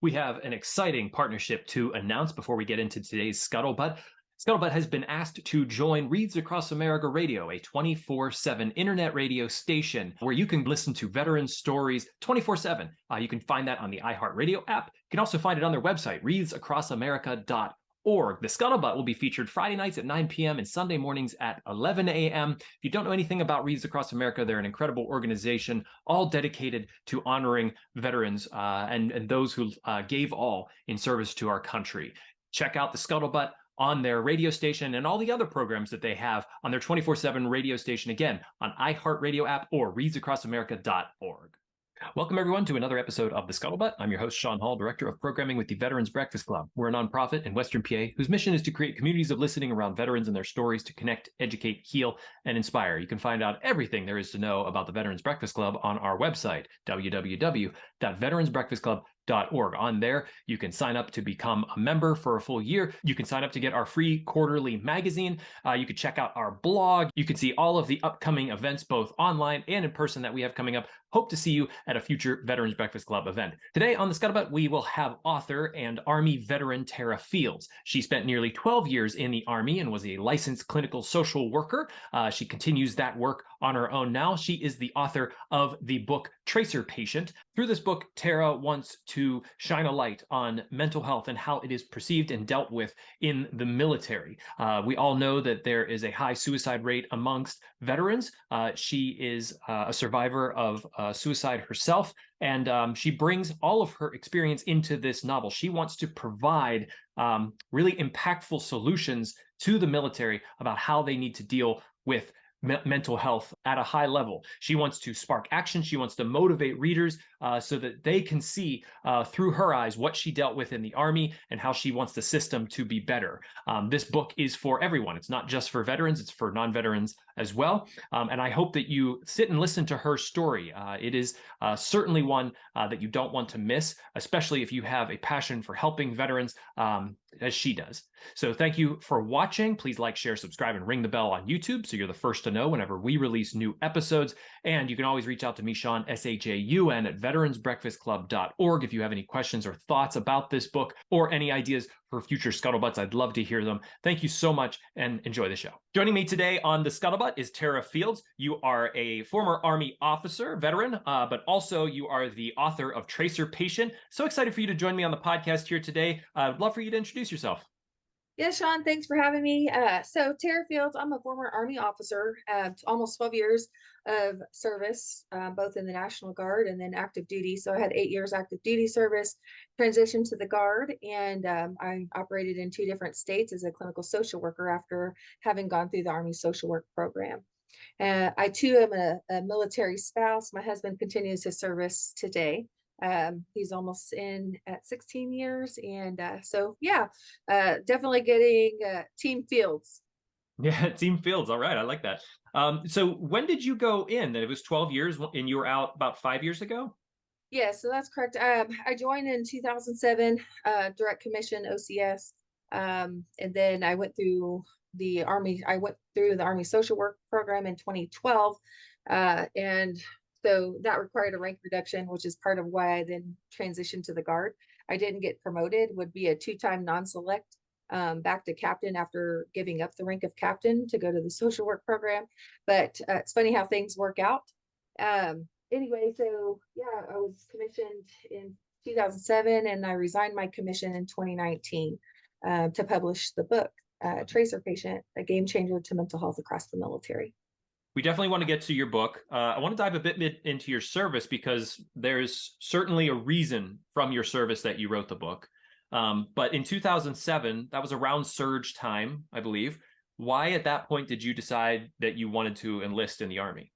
We have an exciting partnership to announce before we get into today's Scuttlebutt. Scuttlebutt has been asked to join Reads Across America Radio, a 24/7 internet radio station where you can listen to veteran stories 24/7. You can find that on the iHeartRadio app. You can also find it on their website, readsacrossamerica.org. The Scuttlebutt will be featured Friday nights at 9 p.m. and Sunday mornings at 11 a.m. If you don't know anything about Reads Across America, they're an incredible organization, all dedicated to honoring veterans and those who gave all in service to our country. Check out the Scuttlebutt on their radio station and all the other programs that they have on their 24/7 radio station, again, on iHeartRadio app or readsaccrossamerica.org. Welcome, everyone, to another episode of The Scuttlebutt. I'm your host, Sean Hall, Director of Programming with the Veterans Breakfast Club. We're a nonprofit in Western PA whose mission is to create communities of listening around veterans and their stories to connect, educate, heal, and inspire. You can find out everything there is to know about the Veterans Breakfast Club on our website, www.veteransbreakfastclub.org. On there, you can sign up to become a member for a full year. You can sign up to get our free quarterly magazine. You can check out our blog. You can see all of the upcoming events, both online and in person, that we have coming up. Hope to see you at a future Veterans Breakfast Club event. Today on the Scuttlebutt, we will have author and Army veteran Tara Fields. She spent nearly 12 years in the Army and was a licensed clinical social worker. She continues that work on her own now. She is the author of the book Tracer Patient. Through this book, Tara wants to shine a light on mental health and how it is perceived and dealt with in the military. We all know that there is a high suicide rate amongst veterans. She is a survivor of suicide herself, and she brings all of her experience into this novel. She wants to provide really impactful solutions to the military about how they need to deal with mental health at a high level. She wants to spark action. She wants to motivate readers so that they can see through her eyes what she dealt with in the Army and how she wants the system to be better. This book is for everyone. It's not just for veterans, it's for non-veterans as well. And I hope that you sit and listen to her story. It is certainly one that you don't want to miss, especially if you have a passion for helping veterans as she does. So thank you for watching. Please like, share, subscribe, and ring the bell on YouTube so you're the first to know whenever we release new episodes. And you can always reach out to me, Sean, S-H-A-U-N, at veteransbreakfastclub.org if you have any questions or thoughts about this book or any ideas for future Scuttlebutts. I'd love to hear them. Thank you so much and enjoy the show. Joining me today on the Scuttlebutt is Tara Fields. You are a former Army officer, veteran, but also you are the author of Tracer Patient. So excited for you to join me on the podcast here today. I'd love for you to introduce yourself. Yeah, Sean, thanks for having me. So Tara Fields, I'm a former Army officer, almost 12 years of service, both in the National Guard and then active duty. So I had 8 years active duty service, transitioned to the Guard, and I operated in 2 different states as a clinical social worker after having gone through the Army social work program. I too am a military spouse. My husband continues his service today. He's almost in at 16 years. And so, yeah, definitely getting team Fields. Yeah, Team Fields. All right. I like that. So when did you go in? It was 12 years and you were out about 5 years ago? Yeah, so that's correct. I joined in 2007, direct commission OCS. And then I went through the Army. I went through the Army social work program in 2012. And so that required a rank reduction, which is part of why I then transitioned to the Guard. I didn't get promoted, would be a 2-time non-select, back to captain after giving up the rank of captain to go to the social work program. But it's funny how things work out. Anyway, so yeah, I was commissioned in 2007 and I resigned my commission in 2019 to publish the book, Tracer Patient, a game changer to mental health across the military. We definitely want to get to your book. I want to dive a bit into your service because there's certainly a reason from your service that you wrote the book. But in 2007, that was around surge time, I believe. Why at that point did you decide that you wanted to enlist in the Army?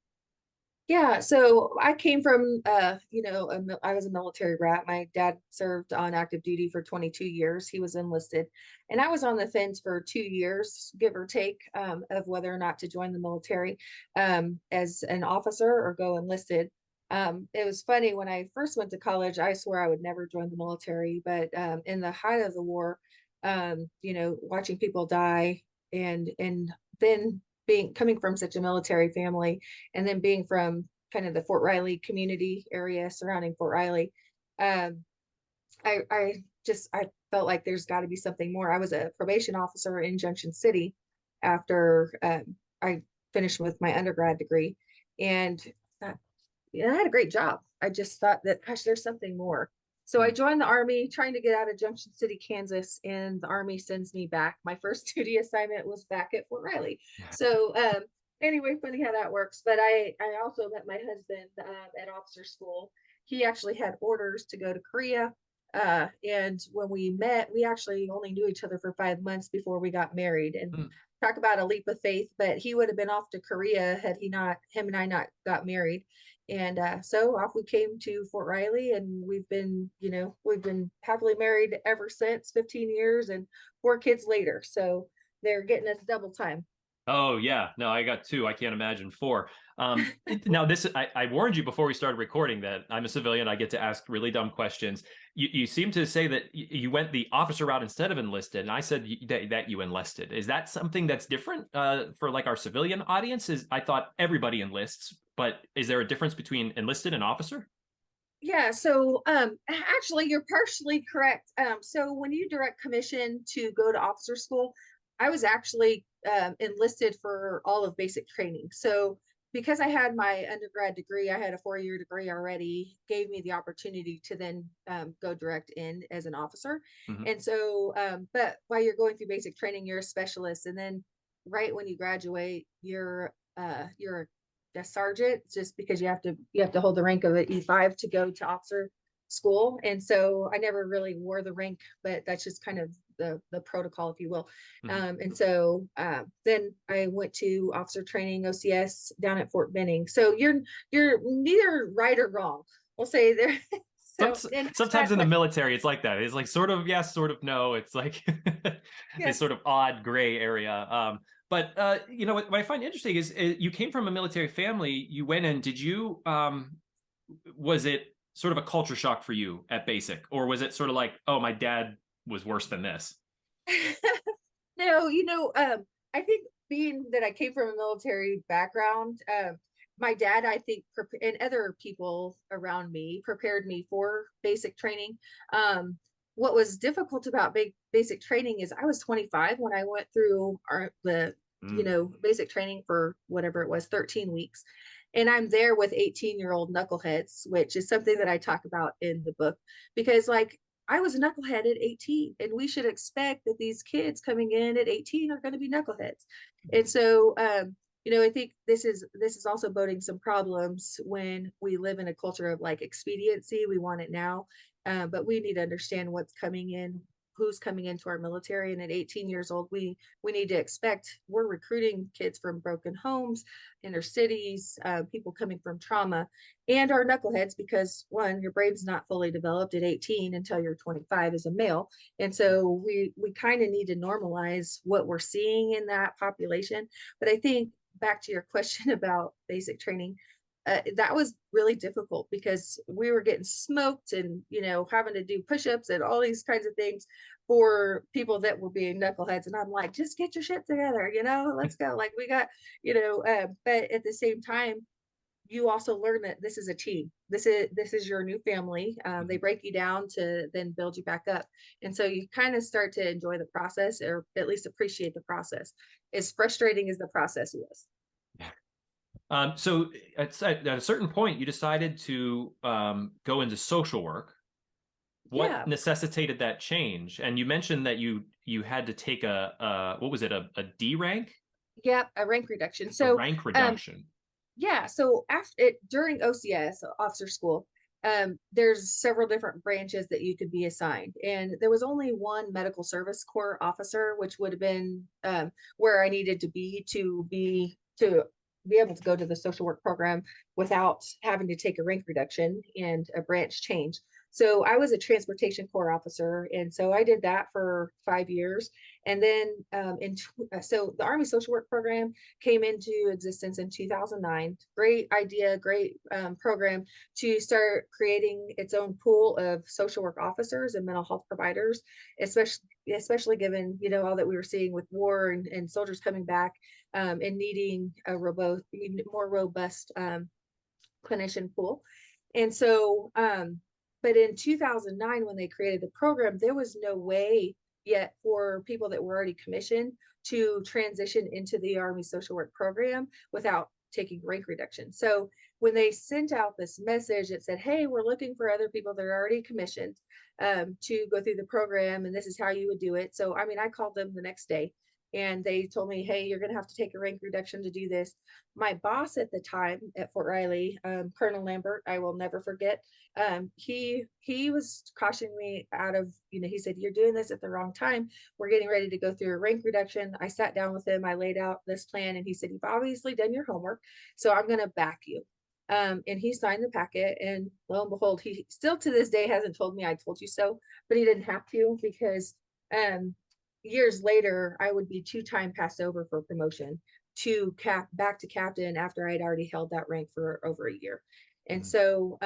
Yeah, so I came from, I was a military brat. My dad served on active duty for 22 years. He was enlisted, and I was on the fence for 2 years, give or take, of whether or not to join the military as an officer or go enlisted. It was funny when I first went to college. I swore I would never join the military, but in the height of the war, watching people die and then being coming from such a military family and then being from kind of the Fort Riley community area surrounding Fort Riley, I felt like there's got to be something more. I was a probation officer in Junction City after I finished with my undergrad degree, and that, yeah, I had a great job. I just thought that, gosh, there's something more. So I Mm. joined the Army trying to get out of Junction City, Kansas, and the Army sends me back. My first duty assignment was back at Fort Riley. So anyway, funny how that works. But I also met my husband at officer school. He actually had orders to go to Korea. And when we met, we actually only knew each other for 5 months before we got married. And Mm. talk about a leap of faith, but he would have been off to Korea had him and I not got married. And so off we came to Fort Riley, and we've been happily married ever since, 15 years and 4 kids later. So they're getting us double time. Oh yeah, no, I got two. I can't imagine four. Now this, I warned you before we started recording that I'm a civilian. I get to ask really dumb questions. You seem to say that you went the officer route instead of enlisted, and I said that you enlisted. Is that something that's different for like our civilian audience? Is I thought everybody enlists, but is there a difference between enlisted and officer? Yeah, so actually you're partially correct. So when you direct commission to go to officer school, I was actually enlisted for all of basic training. So because I had my undergrad degree, I had a 4 year degree already, gave me the opportunity to then go direct in as an officer. Hmm. And so, but while you're going through basic training, you're a specialist, and then right when you graduate, you're a sergeant, just because you have to hold the rank of an E5 to go to officer school. And so I never really wore the rank, but that's just kind of the protocol, if you will. Hmm. And so then I went to officer training OCS down at Fort Benning. So you're neither right or wrong. We'll say there. Some, So and sometimes that in the question, military, it's like that. It's like sort of yes, sort of no. It's like this yes. sort of odd gray area. But what I find interesting is you came from a military family. You went in. Did you? Was it sort of a culture shock for you at basic, or was it sort of like, oh, my dad was worse than this? No, I think being that I came from a military background, my dad, I think, and other people around me prepared me for basic training. What was difficult about basic training is I was 25 when I went through Mm. basic training for whatever it was, 13 weeks. And I'm there with 18-year-old knuckleheads, which is something that I talk about in the book, because like I was a knucklehead at 18, and we should expect that these kids coming in at 18 are going to be knuckleheads. And so, I think this is also boding some problems when we live in a culture of like expediency. We want it now, but we need to understand what's coming in, who's coming into our military. And at 18 years old, we need to expect we're recruiting kids from broken homes, inner cities, people coming from trauma, and our knuckleheads, because one, your brain's not fully developed at 18 until you're 25 as a male. And so we kind of need to normalize what we're seeing in that population. But I think back to your question about basic training, that was really difficult because we were getting smoked and having to do push-ups and all these kinds of things for people that were being knuckleheads. And I'm like, just get your shit together, let's go. Like we got, but at the same time, you also learn that this is a team. This is your new family. They Mhm. break you down to then build you back up, and so you kind of start to enjoy the process, or at least appreciate the process, as frustrating as the process was. So at a certain point, you decided to go into social work. What Yeah. necessitated that change? And you mentioned that you had to take what was it, a D rank, Yep, a rank reduction. a So, rank um, reduction. yeah, so after it during OCS, officer school, there's several different branches that you could be assigned, and there was only one medical service corps officer, which would have been where I needed to be able to go to the social work program without having to take a rank reduction and a branch change. So I was a transportation corps officer, and so I did that for 5 years, and then so the Army social work program came into existence in 2009. Great idea, great program to start creating its own pool of social work officers and mental health providers, especially given all that we were seeing with war and soldiers coming back, and needing a more robust clinician pool. And so, But in 2009, when they created the program, there was no way yet for people that were already commissioned to transition into the Army social work program without taking rank reduction. So when they sent out this message that said, "Hey, we're looking for other people that are already commissioned to go through the program, and this is how you would do it." So, I mean, I called them the next day and they told me, "Hey, you're going to have to take a rank reduction to do this." My boss at the time at Fort Riley, Colonel Lambert, I will never forget. He was cautioning me out of, he said, "You're doing this at the wrong time. We're getting ready to go through a rank reduction." I sat down with him, I laid out this plan, and he said, "You've obviously done your homework, so I'm going to back you." And he signed the packet, and lo and behold, he still to this day hasn't told me "I told you so," but he didn't have to, because um, years later, I would be two-time passed over for promotion to back to captain after I'd already held that rank for over a year. And Mhm. so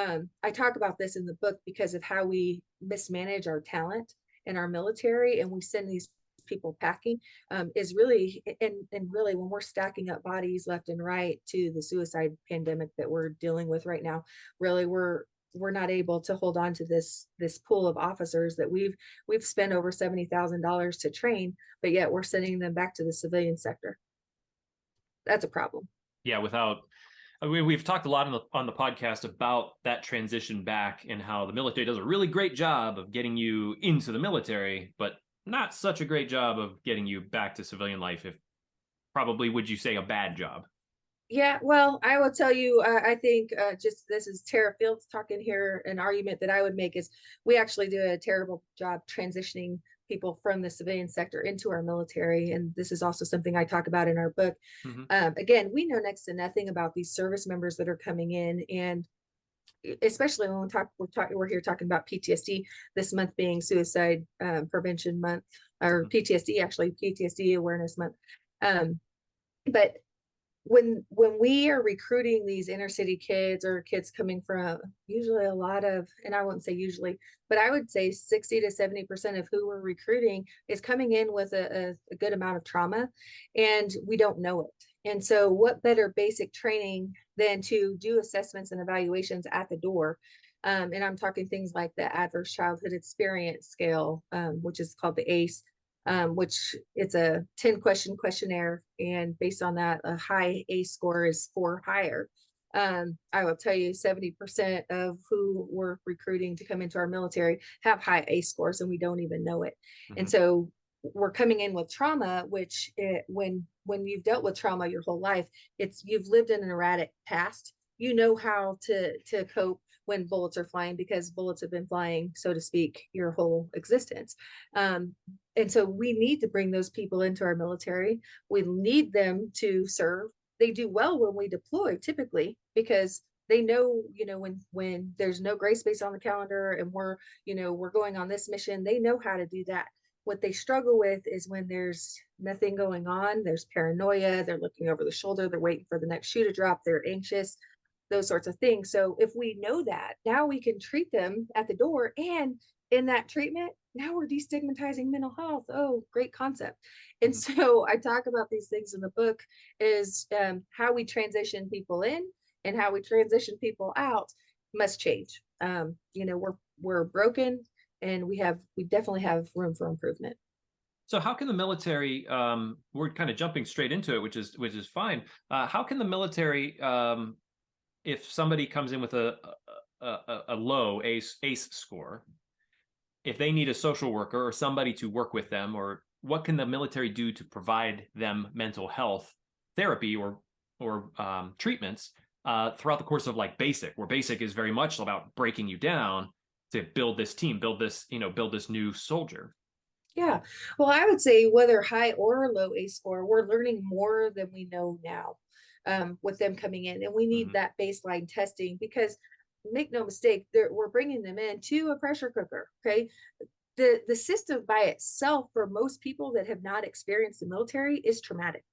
I talk about this in the book because of how we mismanage our talent in our military, and we send these people packing, is really, and really when we're stacking up bodies left and right to the suicide pandemic that we're dealing with right now, really we're not able to hold on to this pool of officers that we've spent over $70,000 to train, but yet we're sending them back to the civilian sector. That's a problem. Yeah, without we've talked a lot on the podcast about that transition back and how the military does a really great job of getting you into the military, but not such a great job of getting you back to civilian life. If probably, would you say, a bad job? Yeah, well, I will tell you, I think just this is Tara Fields talking here. An argument that I would make is we actually do a terrible job transitioning people from the civilian sector into our military. And this is also something I talk about in our book. Hmm. Again, we know next to nothing about these service members that are coming in. And especially when we're here talking about PTSD, this month being Suicide Prevention Month, or Hmm. PTSD, actually, PTSD Awareness Month. Um, but when we are recruiting these inner city kids or kids coming from usually a lot of, and I wouldn't say usually, but I would say 60 to 70% of who we're recruiting is coming in with a good amount of trauma, and we don't know it. And so what better basic training than to do assessments and evaluations at the door. And I'm talking things like the adverse childhood experience scale, which is called the ACE, which it's a 10 question questionnaire. And based on that, a high A score is 4 higher. I will tell you 70% of who we're recruiting to come into our military have high A scores, and we don't even know it. And Hmm. so we're coming in with trauma, which when you've dealt with trauma your whole life, it's you've lived in an erratic past. You know how to cope when bullets are flying, because bullets have been flying, so to speak, your whole existence. Um, and so we need to bring those people into our military. We need them to serve. They do well when we deploy, typically, because they know, when there's no gray space on the calendar and we're going on this mission, they know how to do that. What they struggle with is when there's nothing going on, there's paranoia, they're looking over the shoulder, they're waiting for the next shoe to drop, they're anxious, those sorts of things. So if we know that, now we can treat them at the door. And in that treatment, now we're destigmatizing mental health. Oh, great concept. And Hmm. so I talk about these things in the book, is how we transition people in and how we transition people out must change. We're broken, and we definitely have room for improvement. So how can the military? We're kind of jumping straight into it, which is fine. How can the military, if somebody comes in with a low ACE score, if they need a social worker or somebody to work with them, or what can the military do to provide them mental health therapy or treatments throughout the course of like basic, where basic is very much about breaking you down to build this team, build this new soldier. Yeah. Well, I would say whether high or low A score, we're learning more than we know now, with them coming in. And we need Hmm. that baseline testing, because make no mistake, we're bringing them in to a pressure cooker. Okay. The system by itself, for most people that have not experienced the military, is traumatic.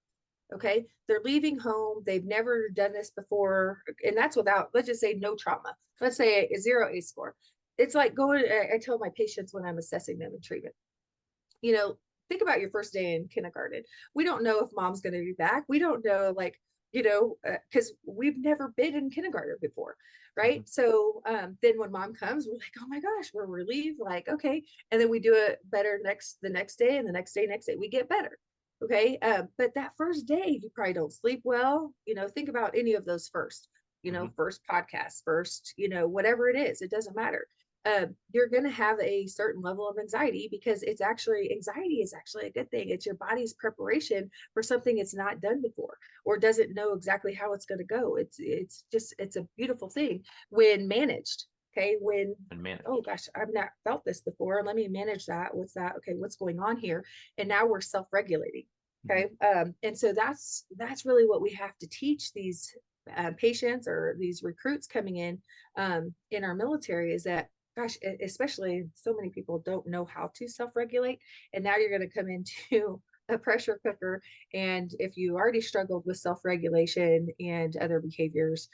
Okay. They're leaving home. They've never done this before. And that's without, let's just say, no trauma. Let's say a zero A score. It's like going, I tell my patients when I'm assessing them in treatment, think about your first day in kindergarten. We don't know if mom's going to be back. We don't know, like, because we've never been in kindergarten before, Hmm. right? So then when mom comes, we're like, oh my gosh, we're relieved, like, okay. And then we do it better the next day, and the next day, we get better. Okay. But that first day, you probably don't sleep well. Think about any of those first, Hmm. first podcast, first, whatever it is, it doesn't matter. You're going to have a certain level of anxiety, because anxiety is actually a good thing. It's your body's preparation for something it's not done before, or doesn't know exactly how it's going to go. It's a beautiful thing when managed. Okay. When, And oh managed. gosh, I've not felt this before. Let me manage that. What's that? Okay, what's going on here? And now we're self-regulating. Hmm. Okay. And so that's really what we have to teach these patients, or these recruits coming in our military, is that, gosh, especially so many people don't know how to self-regulate. And now you're going to come into a pressure cooker. And if you already struggled with self-regulation and other behaviors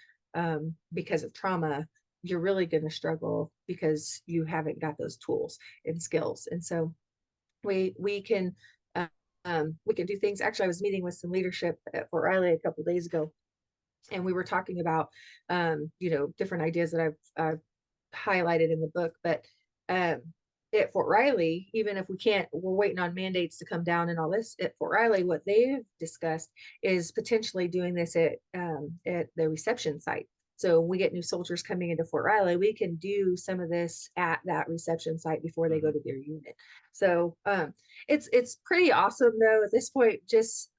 because of trauma, you're really going to struggle because you haven't got those tools and skills. And so uh, we can do things. Actually, I was meeting with some leadership at Fort Riley a couple of days ago, and we were talking about different ideas that I've highlighted in the book. But um, at Fort Riley, even if we're waiting on mandates to come down and all this, at Fort Riley, what they've discussed is potentially doing this at the reception site. So when we get new soldiers coming into Fort Riley, we can do some of this at that reception site before they go Hmm. to their unit. So it's pretty awesome though. At this point, just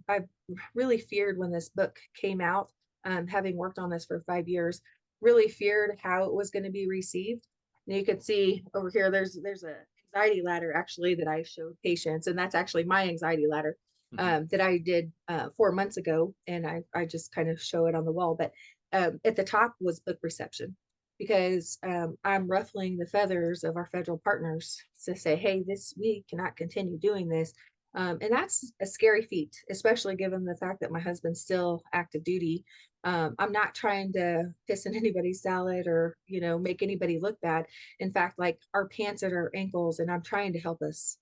I've really feared when this book came out, having worked on this for 5 years, really feared how it was going to be received. And you can see over here, there's a anxiety ladder actually that I showed patients, and that's actually my anxiety ladder Hmm. that I did 4 months ago, and I just kind of show it on the wall. But at the top was book reception, because I'm ruffling the feathers of our federal partners to say, hey, we cannot continue doing this. And that's a scary feat, especially given the fact that my husband's still active duty. I'm not trying to piss in anybody's salad, or make anybody look bad. In fact, like, our pants at our ankles, and I'm trying to help us,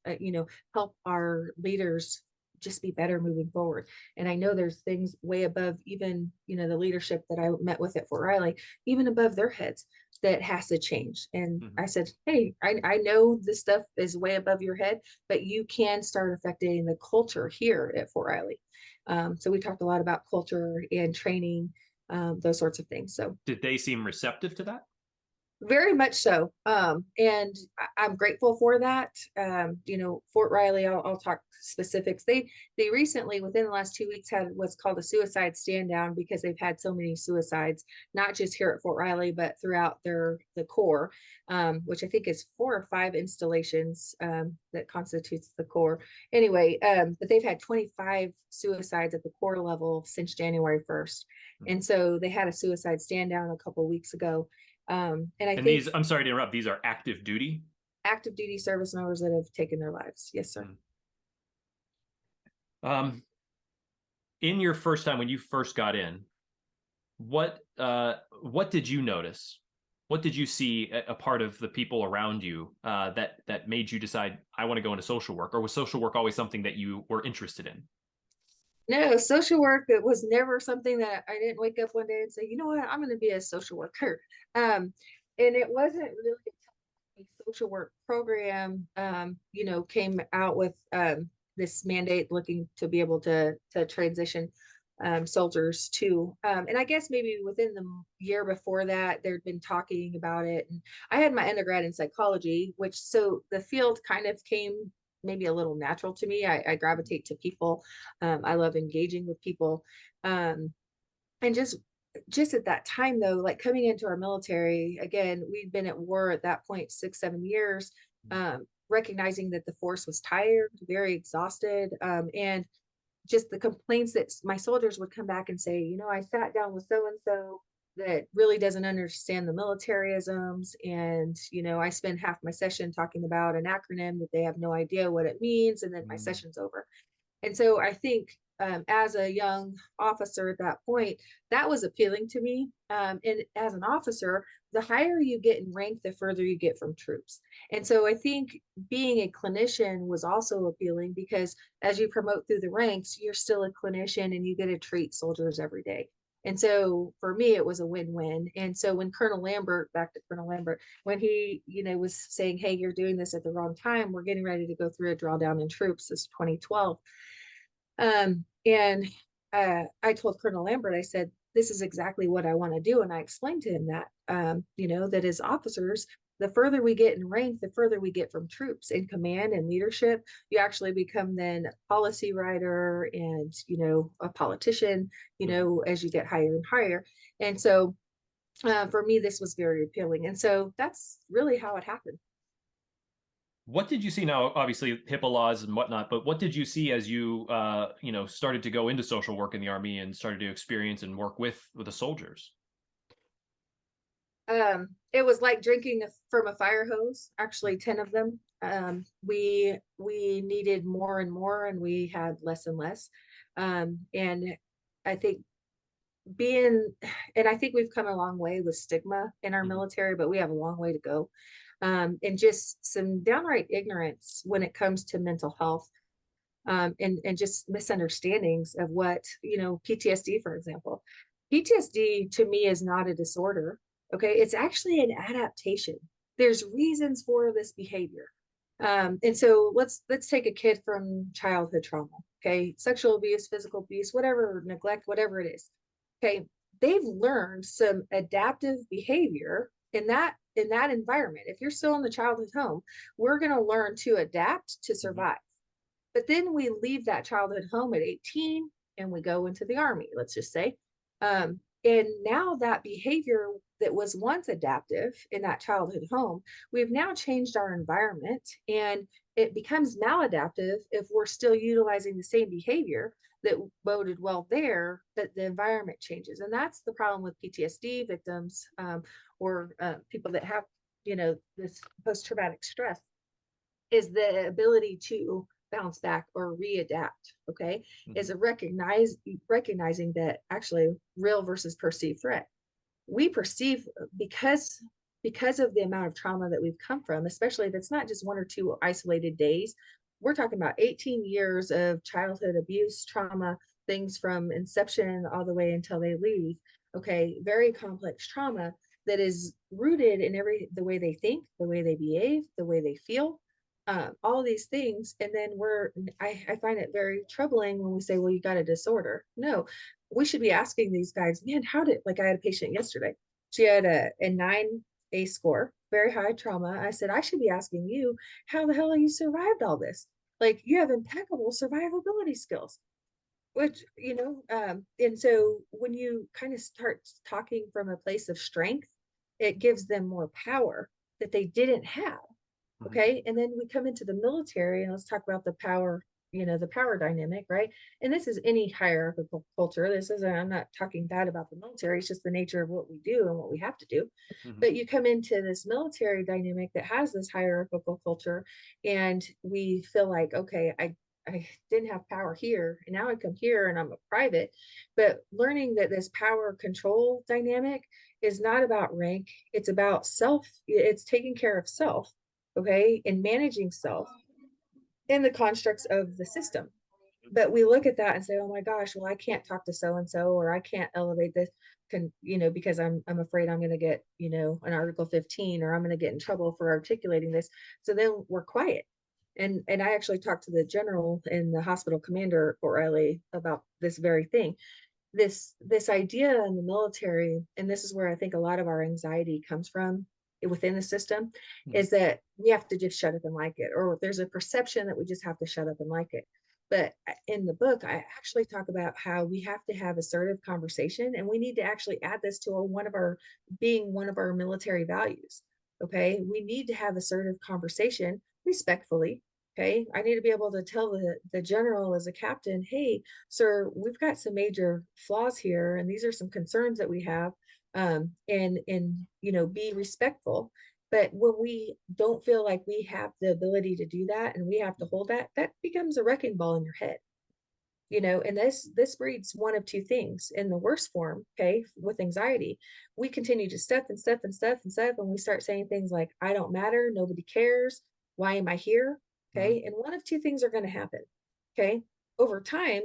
help our leaders just be better moving forward. And I know there's things way above even the leadership that I met with at Fort Riley, even above their heads, that has to change. And Hmm. I said, hey, I know this stuff is way above your head, but you can start affecting the culture here at Fort Riley. So we talked a lot about culture and training, those sorts of things. So Did they seem receptive to that? very much so. And I'm grateful for that. Fort Riley, I'll talk specifics. They recently, within the last 2 weeks, had what's called a suicide stand down, because they've had so many suicides, not just here at Fort Riley, but throughout the Corps, which I think is 4 or 5 installations that constitutes the Corps. Anyway, but they've had 25 suicides at the Corps level since January 1st. Hmm. And so they had a suicide stand down a couple of weeks ago. And I And think these, I'm sorry to interrupt, these are active duty? active duty service members that have taken their lives. Yes, sir. Hmm. Um, in your first time when you first got in, what did you notice? What did you see a part of the people around you that made you decide I want to go into social work, or was social work always something that you were interested in? No, social work, it was never something that I didn't wake up one day and say, you know what, I'm going to be a social worker. And it wasn't really until a social work program, came out with this mandate, looking to be able to transition soldiers to, and I guess maybe within the year before that, there'd been talking about it. And I had my undergrad in psychology, which, so the field kind of came maybe a little natural to me. I gravitate to people. I love engaging with people. And just at that time though, like, coming into our military, again, we'd been at war at that point 6 7 years, recognizing that the force was tired, very exhausted, and just the complaints that my soldiers would come back and say, I sat down with so and so that really doesn't understand the militarisms, and I spend half my session talking about an acronym that they have no idea what it means, and then my Mm. session's over. And so I think as a young officer at that point, that was appealing to me. And as an officer, the higher you get in rank, the further you get from troops. And so I think being a clinician was also appealing because as you promote through the ranks, you're still a clinician and you get to treat soldiers every day. And so for me, it was a win-win. And so when Colonel Lambert, back to Colonel Lambert, when he, was saying, "Hey, you're doing this at the wrong time. We're getting ready to go through a drawdown in troops," this 2012. And I told Colonel Lambert, I said, "This is exactly what I want to do." And I explained to him that, that as officers, the further we get in rank, the further we get from troops in command and leadership. You actually become then a policy writer and, a politician, as you get higher and higher. And so for me, this was very appealing. And so that's really how it happened. What did you see now? Obviously, HIPAA laws and whatnot, but what did you see as you, started to go into social work in the Army and started to experience and work with the soldiers? It was like drinking from a fire hose, actually 10 of them. We needed more and more, and we had less and less. And I think being, and I think we've come a long way with stigma in our Mhm. military, but we have a long way to go. And just some downright ignorance when it comes to mental health, and just misunderstandings of what, PTSD, for example. PTSD to me is not a disorder. Okay. It's actually an adaptation. There's reasons for this behavior. And so let's take a kid from childhood trauma. Okay. Sexual abuse, physical abuse, whatever, neglect, whatever it is. Okay. They've learned some adaptive behavior in that environment. If you're still in the childhood home, we're going to learn to adapt to Mhm. survive. But then we leave that childhood home at 18 and we go into the Army, let's just say. And now that behavior that was once adaptive in that childhood home, we've now changed our environment and it becomes maladaptive if we're still utilizing the same behavior that boded well there, but the environment changes. And that's the problem with PTSD victims, or people that have, this post traumatic stress, is the ability to bounce back or readapt. Okay. Mhm. Is a recognizing that actually real versus perceived threat. We perceive, because of the amount of trauma that we've come from, especially if it's not just one or two isolated days. We're talking about 18 years of childhood abuse, trauma, things from inception all the way until they leave. Okay, very complex trauma that is rooted in the way they think, the way they behave, the way they feel, all these things. And then I find it very troubling when we say, "Well, you got a disorder." No, we should be asking these guys, "Man, like I had a patient yesterday. She had a 9 score, very high trauma." I said, "I should be asking you, how the hell you survived all this? Like, you have impeccable survivability skills." Which, and so when you kind of start talking from a place of strength, it gives them more power that they didn't have. Mhm. Okay. And then we come into the military and let's talk about the power, the power dynamic, right? And this is any hierarchical culture. This isn't, I'm not talking bad about the military. It's just the nature of what we do and what we have to do. Mhm. But you come into this military dynamic that has this hierarchical culture, and we feel like, okay, I didn't have power here, and now I come here and I'm a private. But learning that this power control dynamic is not about rank, it's about self, it's taking care of self, okay, and managing self in the constructs of the system. But we look at that and say, "Oh my gosh, well, I can't talk to so and so, or I can't elevate this, because I'm afraid I'm going to get, an Article 15, or I'm going to get in trouble for articulating this." So then we're quiet. And I actually talked to the general and the hospital commander for Riley about this very thing. This idea in the military, and this is where I think a lot of our anxiety comes from within the system, Mhm. is that we have to just shut up and like it, or there's a perception that we just have to shut up and like it. But in the book, I actually talk about how we have to have assertive conversation, and we need to actually add this to one of our military values. Okay, we need to have assertive conversation respectfully. Okay, I need to be able to tell the general as a captain, "Hey, sir, we've got some major flaws here, and these are some concerns that we have." And be respectful. But when we don't feel like we have the ability to do that, and we have to hold that, that becomes a wrecking ball in your head. And this breeds one of two things. In the worst form, okay, with anxiety, we continue to stuff and stuff and stuff and stuff, and we start saying things like, I don't matter, nobody cares, why am I here? Mhm. Okay, and one of two things are going to happen. Okay, over time,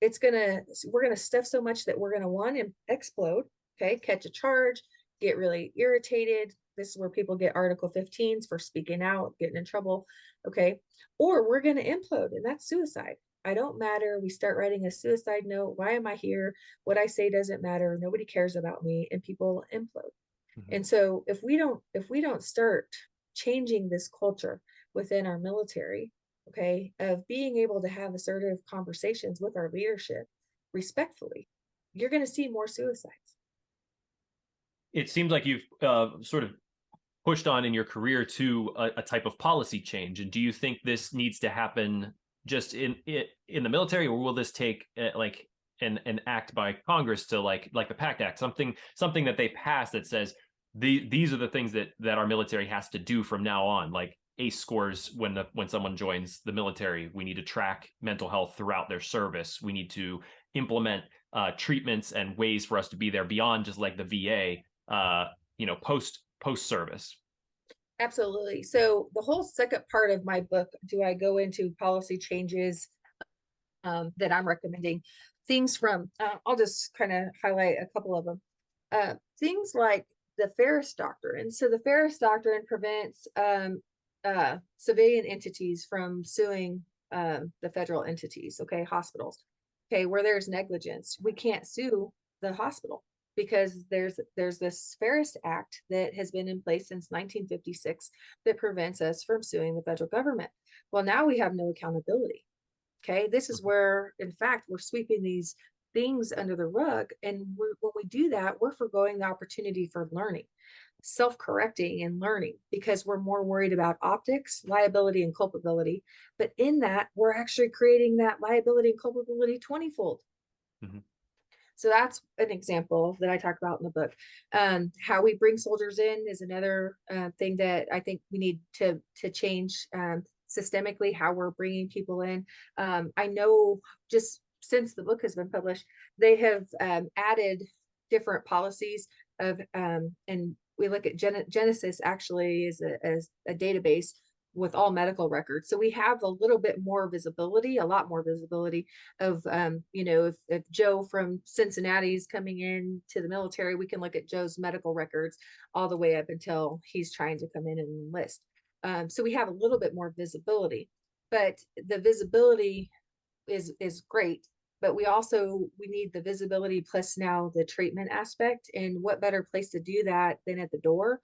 we're gonna stuff so much that we're gonna want to explode. Okay, catch a charge, get really irritated. This is where people get Article 15s for speaking out, getting in trouble. Okay, or we're gonna implode, and that's suicide. I don't matter. We start writing a suicide note. Why am I here? What I say doesn't matter. Nobody cares about me, and people implode. Mhm. And so if we don't start changing this culture within our military, okay, of being able to have assertive conversations with our leadership respectfully, you're going to see more suicides. It seems like you've sort of pushed on in your career to a type of policy change. And do you think this needs to happen just in the military, or will this take like an act by Congress to like the PACT Act, something that they pass that says these are the things that our military has to do from now on, like ACE scores when someone joins the military. We need to track mental health throughout their service. We need to implement treatments and ways for us to be there beyond just like the VA. Post service. Absolutely. So the whole second part of my book, do I go into policy changes that I'm recommending? Things from, I'll just kind of highlight a couple of them. Things like the Ferris Doctrine. So the Ferris Doctrine prevents civilian entities from suing the federal entities, okay, hospitals. Okay, where there's negligence, we can't sue the hospital because there's this Ferris Act that has been in place since 1956 that prevents us from suing the federal government. Well, now we have no accountability. Okay, this is where, in fact, we're sweeping these things under the rug. And when we do that, we're foregoing the opportunity for learning, self correcting, and learning because we're more worried about optics, liability, and culpability. But in that, we're actually creating that liability and culpability 20-fold. Mhm. So that's an example that I talk about in the book. How we bring soldiers in is another thing that I think we need to change systemically. How we're bringing people in. I know just since the book has been published, they have added different policies and we look at Genesis actually as a database with all medical records. So we have a little bit more visibility, a lot more visibility of if Joe from Cincinnati is coming in to the military, we can look at Joe's medical records all the way up until he's trying to come in and enlist. So we have a little bit more visibility, but the visibility is great, but we need the visibility plus now the treatment aspect. And what better place to do that than at the door?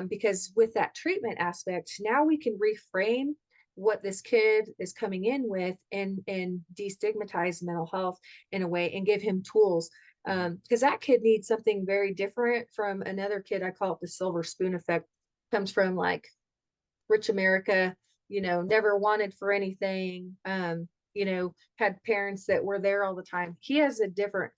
Because with that treatment aspect, now we can reframe what this kid is coming in with and destigmatize mental health in a way and give him tools. Because that kid needs something very different from another kid. I call it the silver spoon effect. Comes from like rich America, never wanted for anything, had parents that were there all the time. He has different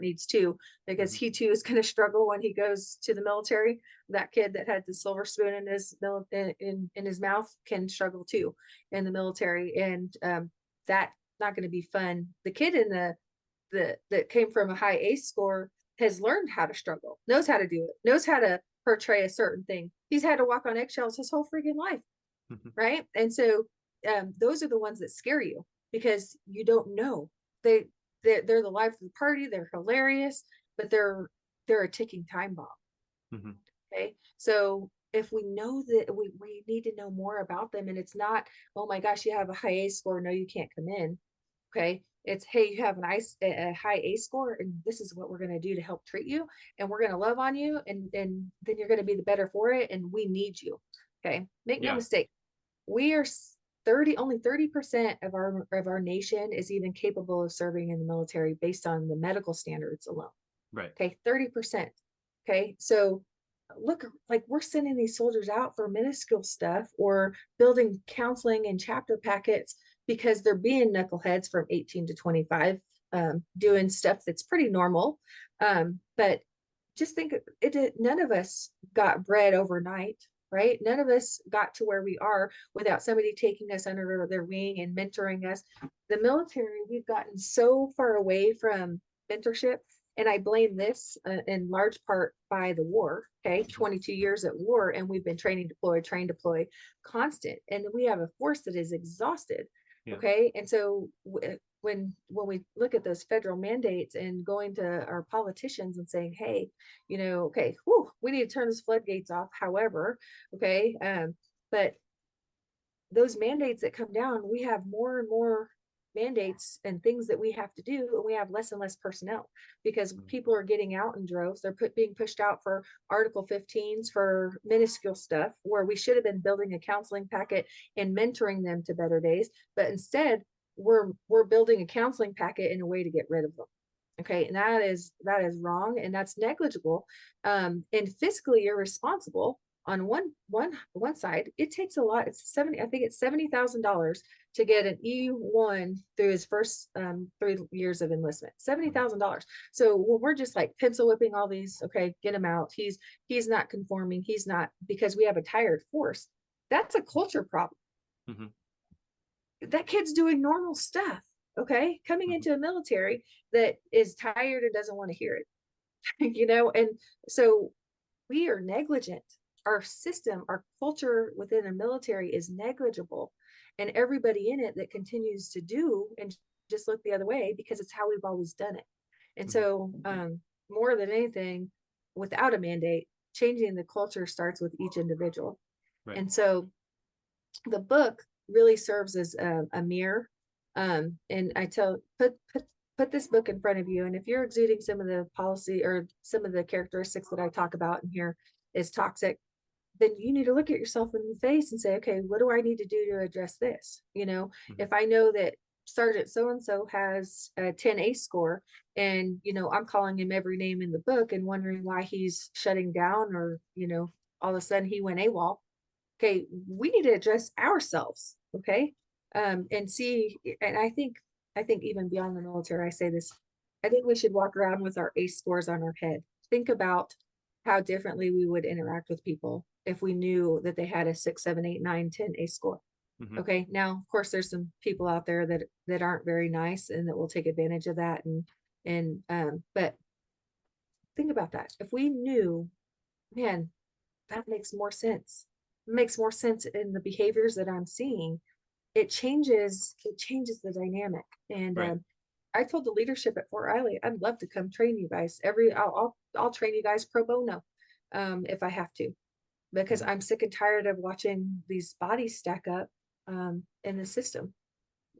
needs too, because Mhm. he too is going to struggle when he goes to the military. That kid that had the silver spoon in his mouth can struggle too in the military, and that's not going to be fun. The kid in the that came from a high ACE score has learned how to struggle, knows how to do it, knows how to portray a certain thing. He's had to walk on eggshells his whole freaking life, Mhm. right? And so those are the ones that scare you because you don't know. They they're the life of the party. They're hilarious, but they're a ticking time bomb. Mhm. Okay, so if we know that we need to know more about them, and it's not, oh my gosh, you have a high ACE score, no, you can't come in. Okay, it's, hey, you have a high ACE score, and this is what we're going to do to help treat you, and we're going to love on you, and then you're going to be the better for it, and we need you. Okay, make no Yeah. mistake, we are 30% of our nation is even capable of serving in the military based on the medical standards alone. Right. Okay, 30%. Okay, so look, like we're sending these soldiers out for minuscule stuff or building counseling and chapter packets because they're being knuckleheads from 18 to 25, doing stuff that's pretty normal. But just think, none of us got bread overnight. right? None of us got to where we are without somebody taking us under their wing and mentoring us. The military, we've gotten so far away from mentorship. And I blame this in large part by the war. Okay. 22 years at war, and we've been training, deploy, train, deploy, constant. And we have a force that is exhausted. Yeah. Okay. And so when we look at those federal mandates and going to our politicians and saying, hey, okay, we need to turn those floodgates off. However, okay, but those mandates that come down, we have more and more mandates and things that we have to do, and we have less and less personnel because people are getting out in droves. They're being pushed out for Article 15s for minuscule stuff where we should have been building a counseling packet and mentoring them to better days, but instead we're building a counseling packet in a way to get rid of them. Okay, and that is wrong, and that's negligible, and fiscally irresponsible. On one side, it takes a lot. It's I think it's $70,000 to get an E1 through his first 3 years of enlistment. $70,000. So when we're just like pencil whipping all these, okay, get him out. He's not conforming. He's not, because we have a tired force. That's a culture problem. Mm-hmm. That kid's doing normal stuff. Okay, coming into a military that is tired and doesn't want to hear it. And so we are negligent. Our system, our culture within a military is negligible, and everybody in it that continues to do and just look the other way because it's how we've always done it. And so more than anything, without a mandate, changing the culture starts with each individual. Right. And so the book really serves as a mirror. And I put this book in front of you, and if you're exuding some of the policy or some of the characteristics that I talk about in here is toxic, then you need to look at yourself in the face and say, okay, what do I need to do to address this? If I know that Sergeant so-and-so has a 10 ACE score, and, I'm calling him every name in the book and wondering why he's shutting down, or, all of a sudden he went AWOL. Okay, we need to address ourselves. Okay. And see, and I think even beyond the military, I say this, I think we should walk around with our ACE scores on our head. Think about how differently we would interact with people if we knew that they had a 6, 7, 8, 9, 10 ACE score. Mm-hmm. Okay. Now, of course, there's some people out there that aren't very nice and that will take advantage of that. But think about that. If we knew, man, that makes more sense. It makes more sense in the behaviors that I'm seeing. It changes the dynamic. And right. I told the leadership at Fort Riley, I'd love to come train you guys. I'll train you guys pro bono if I have to, because I'm sick and tired of watching these bodies stack up in the system.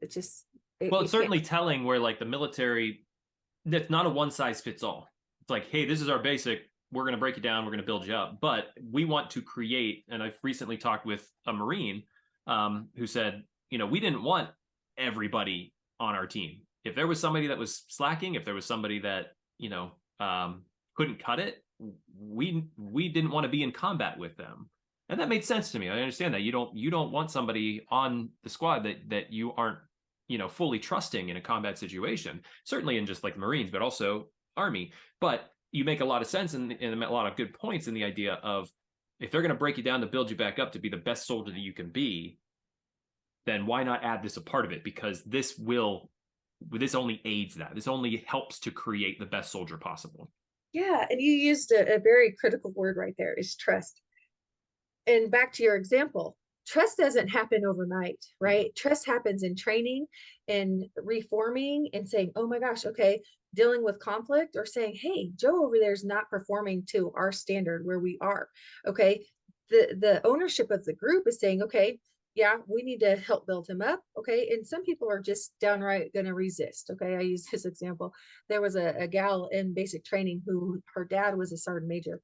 It's just it's certainly telling where like the military, that's not a one size fits all. It's like, hey, this is our basic. We're going to break you down. We're going to build you up. But we want to create, and I've recently talked with a Marine who said, we didn't want everybody on our team. If there was somebody that was slacking, if there was somebody that, couldn't cut it, we didn't want to be in combat with them. And that made sense to me. I understand that you don't want somebody on the squad that you aren't, fully trusting in a combat situation, certainly in just like Marines, but also Army. But you make a lot of sense and a lot of good points in the idea of, if they're going to break you down to build you back up to be the best soldier that you can be, then why not add this a part of it? Because this only aids that. This only helps to create the best soldier possible. Yeah. And you used a very critical word right there, is trust. And back to your example, trust doesn't happen overnight, right? Trust happens in training and reforming and saying, oh my gosh, okay, dealing with conflict, or saying, hey, Joe over there is not performing to our standard where we are. Okay. The ownership of the group is saying, okay, yeah, we need to help build him up. Okay. And some people are just downright going to resist. Okay. I use this example. There was a gal in basic training who, her dad was a sergeant major.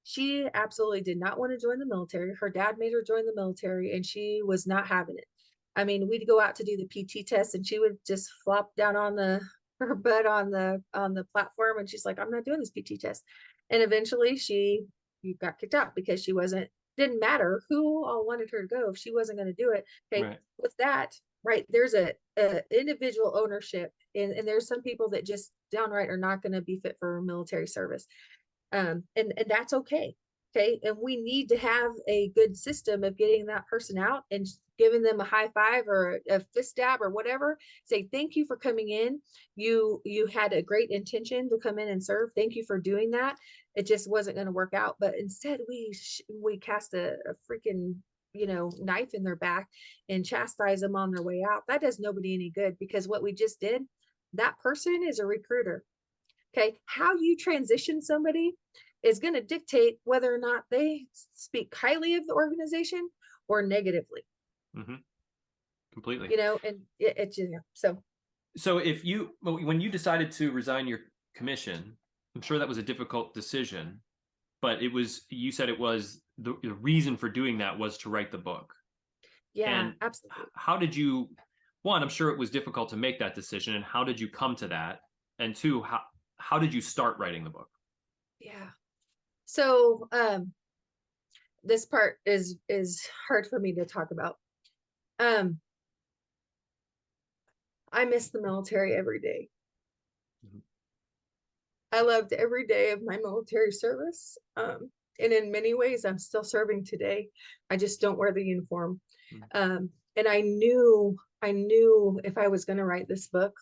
She absolutely did not want to join the military. Her dad made her join the military, and she was not having it. I mean, we'd go out to do the PT test, and she would just flop down on her butt on the platform, and she's like, I'm not doing this PT test. And eventually she got kicked out because she didn't matter who all wanted her to go, if she wasn't going to do it. Okay. Right. With that, right, there's a individual ownership, and there's some people that just downright are not going to be fit for military service. And that's okay. Okay. And we need to have a good system of getting that person out and giving them a high five or a fist stab or whatever. Say, thank you for coming in. You had a great intention to come in and serve. Thank you for doing that. It just wasn't going to work out. But instead we cast a freaking, knife in their back and chastise them on their way out. That does nobody any good, because what we just did, that person is a recruiter. Okay. How you transition somebody is going to dictate whether or not they speak highly of the organization or negatively, Hmm. Completely. and so. So when you decided to resign your commission, I'm sure that was a difficult decision, but you said it was the reason for doing that was to write the book. Yeah, And absolutely. how did you, one, I'm sure it was difficult to make that decision, and how did you come to that? And two, how did you start writing the book? Yeah. So, this part is hard for me to talk about. Um, I miss the military every day. Mhm. I loved every day of my military service. And in many ways, I'm still serving today. I just don't wear the uniform. Mhm. And I knew if I was going to write this book,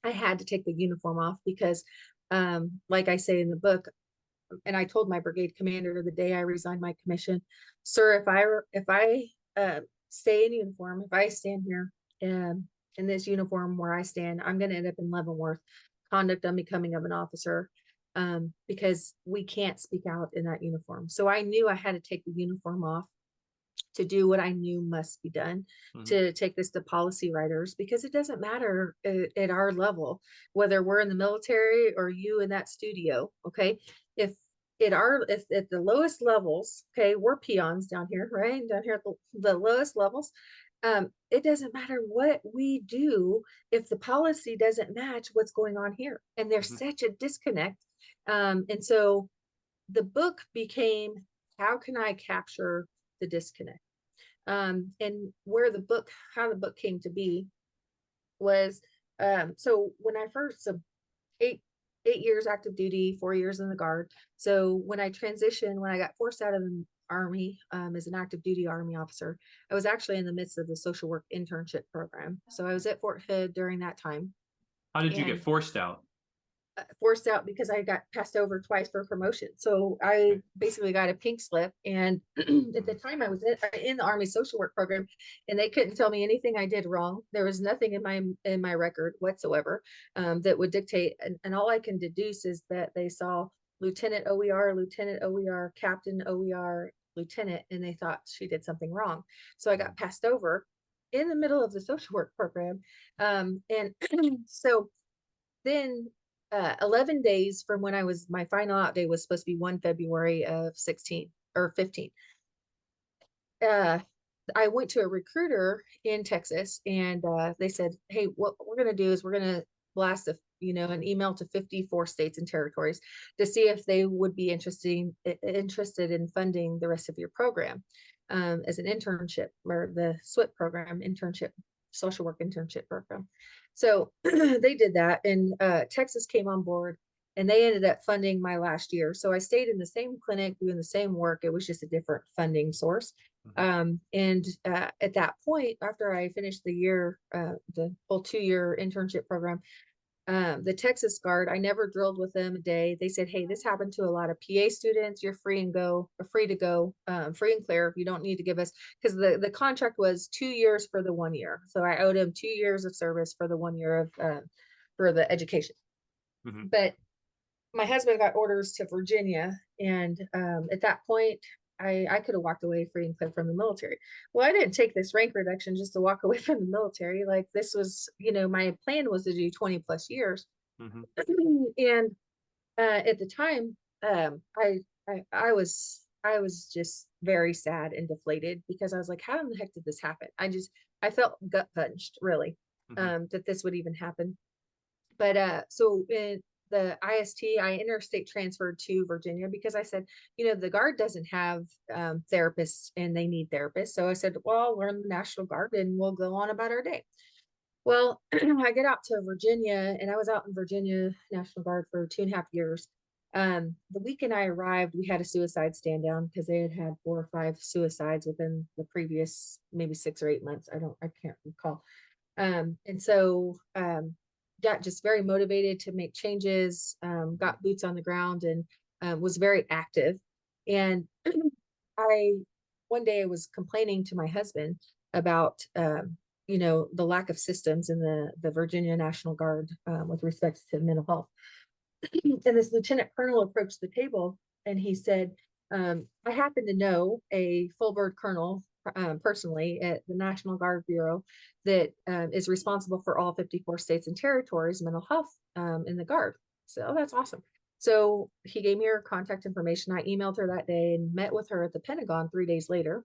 I had to take the uniform off because, like I say in the book, and I told my brigade commander the day I resigned my commission, sir, if I stay in uniform, if I stand here in this uniform where I stand, I'm going to end up in Leavenworth, conduct unbecoming of an officer, because we can't speak out in that uniform. So I knew I had to take the uniform off to do what I knew must be done, Mhm. to take this to policy writers, because it doesn't matter at our level, whether we're in the military or you in that studio. Okay. If if at the lowest levels, okay, we're peons down here, right? Down here at the lowest levels. It doesn't matter what we do if the policy doesn't match what's going on here. And there's Mhm. such a disconnect. And so the book became, how can I capture the disconnect? And how the book came to be was, so when I first, so eight, 8 years active duty, 4 years in the guard. So when I transitioned, when I got forced out of the Army, as an active duty Army officer, I was actually in the midst of the social work internship program. So I was at Fort Hood during that time, How did you get and forced out? forced out because I got passed over twice for promotion. So I Okay. basically got a pink slip. And at the Mhm. time I was in the Army social work program, and they couldn't tell me anything I did wrong. There was nothing in my record whatsoever, that would dictate. And all I can deduce is that they saw Lieutenant OER, Lieutenant OER, Captain OER, Lieutenant, and they thought she did something wrong. So I got passed over in the middle of the social work program. And so then, 11 days from when my final out day was supposed to be 1 February of 16 or 15. Uh, I went to a recruiter in Texas, and they said, hey, what we're going to do is we're going to blast an email to 54 states and territories to see if they would be interested in funding the rest of your program, as an internship, or the SWIP program, internship, social work internship program. So they did that, and Texas came on board, and they ended up funding my last year. So I stayed in the same clinic doing the same work. It was just a different funding source. Mhm. And at that point, after I finished the full 2 year internship program, the Texas Guard, I never drilled with them a day. They said, hey, this happened to a lot of PA students. You're free to go, free and clear. You don't need to give us, because the contract was 2 years for the 1 year. So I owed him 2 years of service for the 1 year of, for the education. Mhm. But my husband got orders to Virginia, and at that point, I could have walked away free and clear from the military. Well, I didn't take this rank reduction just to walk away from the military. Like, this was, my plan was to do 20 plus years. Mhm. And at the time, I was just very sad and deflated, because I was like, how in the heck did this happen? I felt gut punched, really, Mhm. that this would even happen. But so in the IST, I interstate transferred to Virginia, because I said, the Guard doesn't have therapists, and they need therapists. So I said, well, I'll learn the National Guard and we'll go on about our day. Well, I get out to Virginia, and I was out in Virginia National Guard for 2.5 years. The weekend I arrived, we had a suicide stand down because they had had 4 or 5 suicides within the previous maybe 6 or 8 months. I can't recall. And so got just very motivated to make changes, got boots on the ground, and was very active. And I one day I was complaining to my husband about the lack of systems in the Virginia National Guard with respect to mental health. And this lieutenant colonel approached the table and he said, I happen to know a full bird colonel personally at the National Guard Bureau that is responsible for all 54 states and territories mental health in the Guard. So oh, that's awesome. So he gave me her contact information. I emailed her that day and met with her at the Pentagon 3 days later.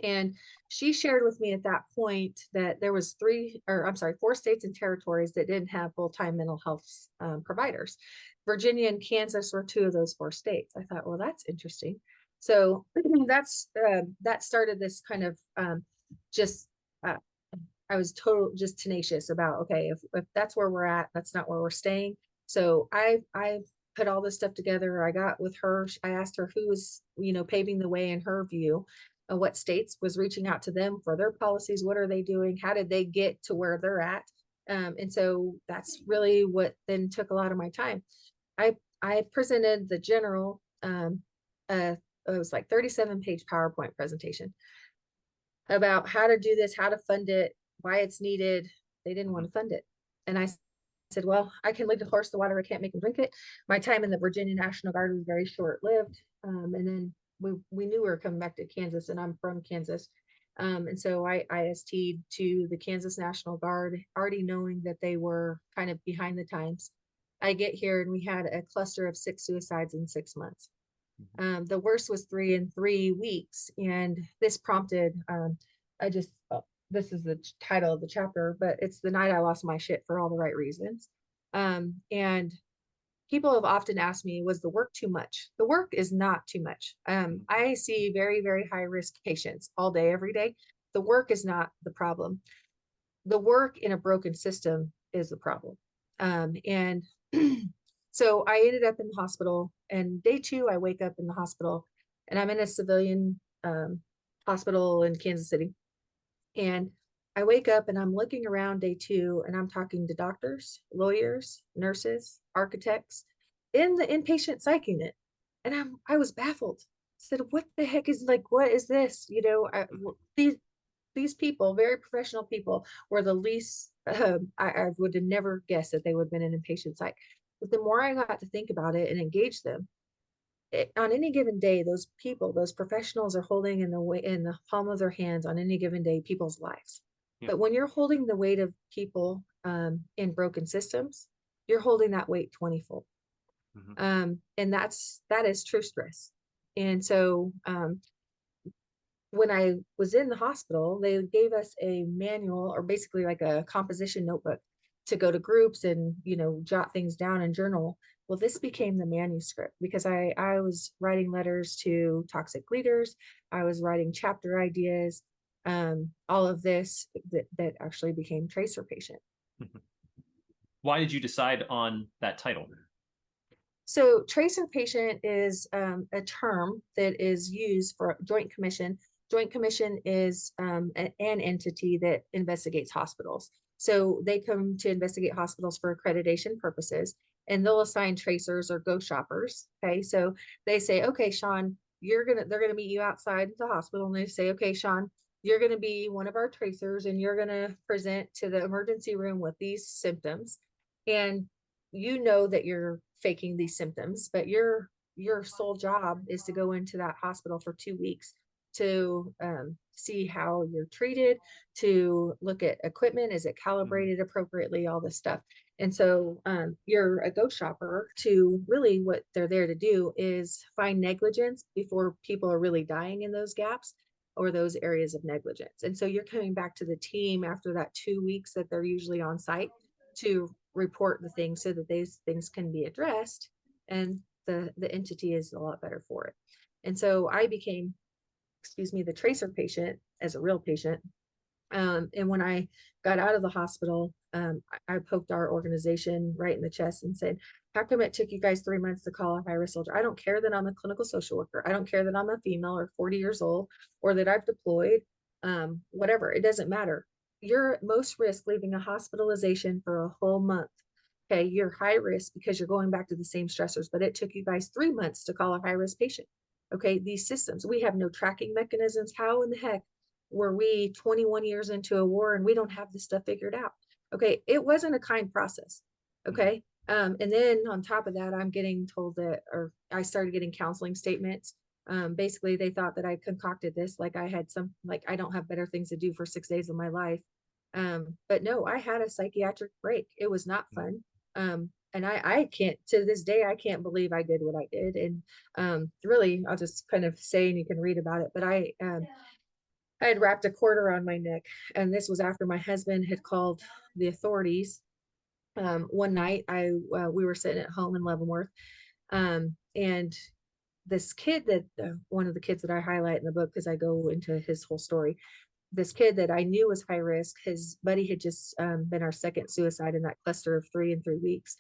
And she shared with me at that point that there was 4 states and territories that didn't have full-time mental health providers. Virginia and Kansas were 2 of those 4 states. I thought, well, that's interesting. So that started this kind of just uh, I was just tenacious about, okay, if that's where we're at, that's not where we're staying. So I put all this stuff together. I got with her. I asked her who was, paving the way in her view, what states was reaching out to them for their policies. What are they doing? How did they get to where they're at? And so that's really what then took a lot of my time. I presented the general, it was like 37-page PowerPoint presentation about how to do this, how to fund it, why it's needed. They didn't want to fund it. And I said, well, I can lead the horse to water. I can't make him drink it. My time in the Virginia National Guard was very short lived. And then we knew we were coming back to Kansas, and I'm from Kansas. And so I IST'd to the Kansas National Guard, already knowing that they were kind of behind the times. I get here and we had a cluster of 6 suicides in 6 months. The worst was 3 in 3 weeks. And this prompted, this is the title of the chapter, but it's the night I lost my shit for all the right reasons. And people have often asked me, was the work too much? The work is not too much. I see very, very high risk patients all day, every day. The work is not the problem. The work in a broken system is the problem. And so I ended up in the hospital, and day 2, I wake up in the hospital, and I'm in a civilian hospital in Kansas City. And I wake up and I'm looking around day 2, and I'm talking to doctors, lawyers, nurses, architects in the inpatient psych unit. And I was baffled. I said, what the heck is, like, what is this? These people, very professional people, were the least, I would have never guessed that they would have been in inpatient psych. But the more I got to think about it and engage them, on any given day, those people, those professionals are holding in the palm of their hands on any given day people's lives. Yeah. But when you're holding the weight of people in broken systems, you're holding that weight 20-fold. And that is true stress. And so when I was in the hospital, they gave us a manual, or basically like a composition notebook, to go to groups and jot things down and journal. Well, this became the manuscript because I was writing letters to toxic leaders. I was writing chapter ideas, all of this that actually became Tracer Patient. Why did you decide on that title? So Tracer Patient is a term that is used for Joint Commission. Joint Commission is an entity that investigates hospitals. So they come to investigate hospitals for accreditation purposes, and they'll assign tracers or ghost shoppers. Okay, so they say, okay, Sean, they're gonna meet you outside the hospital, and they say, okay, Sean, you're gonna be one of our tracers, and you're gonna present to the emergency room with these symptoms, and you know that you're faking these symptoms, but your sole job is to go into that hospital for 2 weeks to see how you're treated, to look at equipment, is it calibrated appropriately, all this stuff. And so you're a ghost shopper. To really, what they're there to do is find negligence before people are really dying in those gaps or those areas of negligence. And so you're coming back to the team after that 2 weeks that they're usually on site to report the things so that these things can be addressed, and the entity is a lot better for it. And so I became, the Tracer Patient as a real patient. And when I got out of the hospital, I poked our organization right in the chest and said, how come it took you guys 3 months to call a high-risk soldier? I don't care that I'm a clinical social worker. I don't care that I'm a female or 40 years old or that I've deployed, whatever. It doesn't matter. You're at most risk leaving a hospitalization for a whole month. Okay, you're high risk because you're going back to the same stressors, but it took you guys 3 months to call a high-risk patient. Okay, these systems, we have no tracking mechanisms. How in the heck were we 21 years into a war and we don't have this stuff figured out? Okay, it wasn't a kind process. Mhm. Okay, and then on top of that, I'm getting told that, or I started getting counseling statements. Basically, they thought that I concocted this, like I had some, like I don't have better things to do for 6 days of my life. But no, I had a psychiatric break. It was not Mhm. fun. And I can't, to this day, I can't believe I did what I did. And really, I'll just kind of say, and you can read about it, but I had wrapped a cord around my neck, and this was after my husband had called the authorities. One night we were sitting at home in Leavenworth, and this kid that one of the kids that I highlight in the book, because I go into his whole story, this kid that I knew was high risk, his buddy had just been our second suicide in that cluster of three in 3 weeks.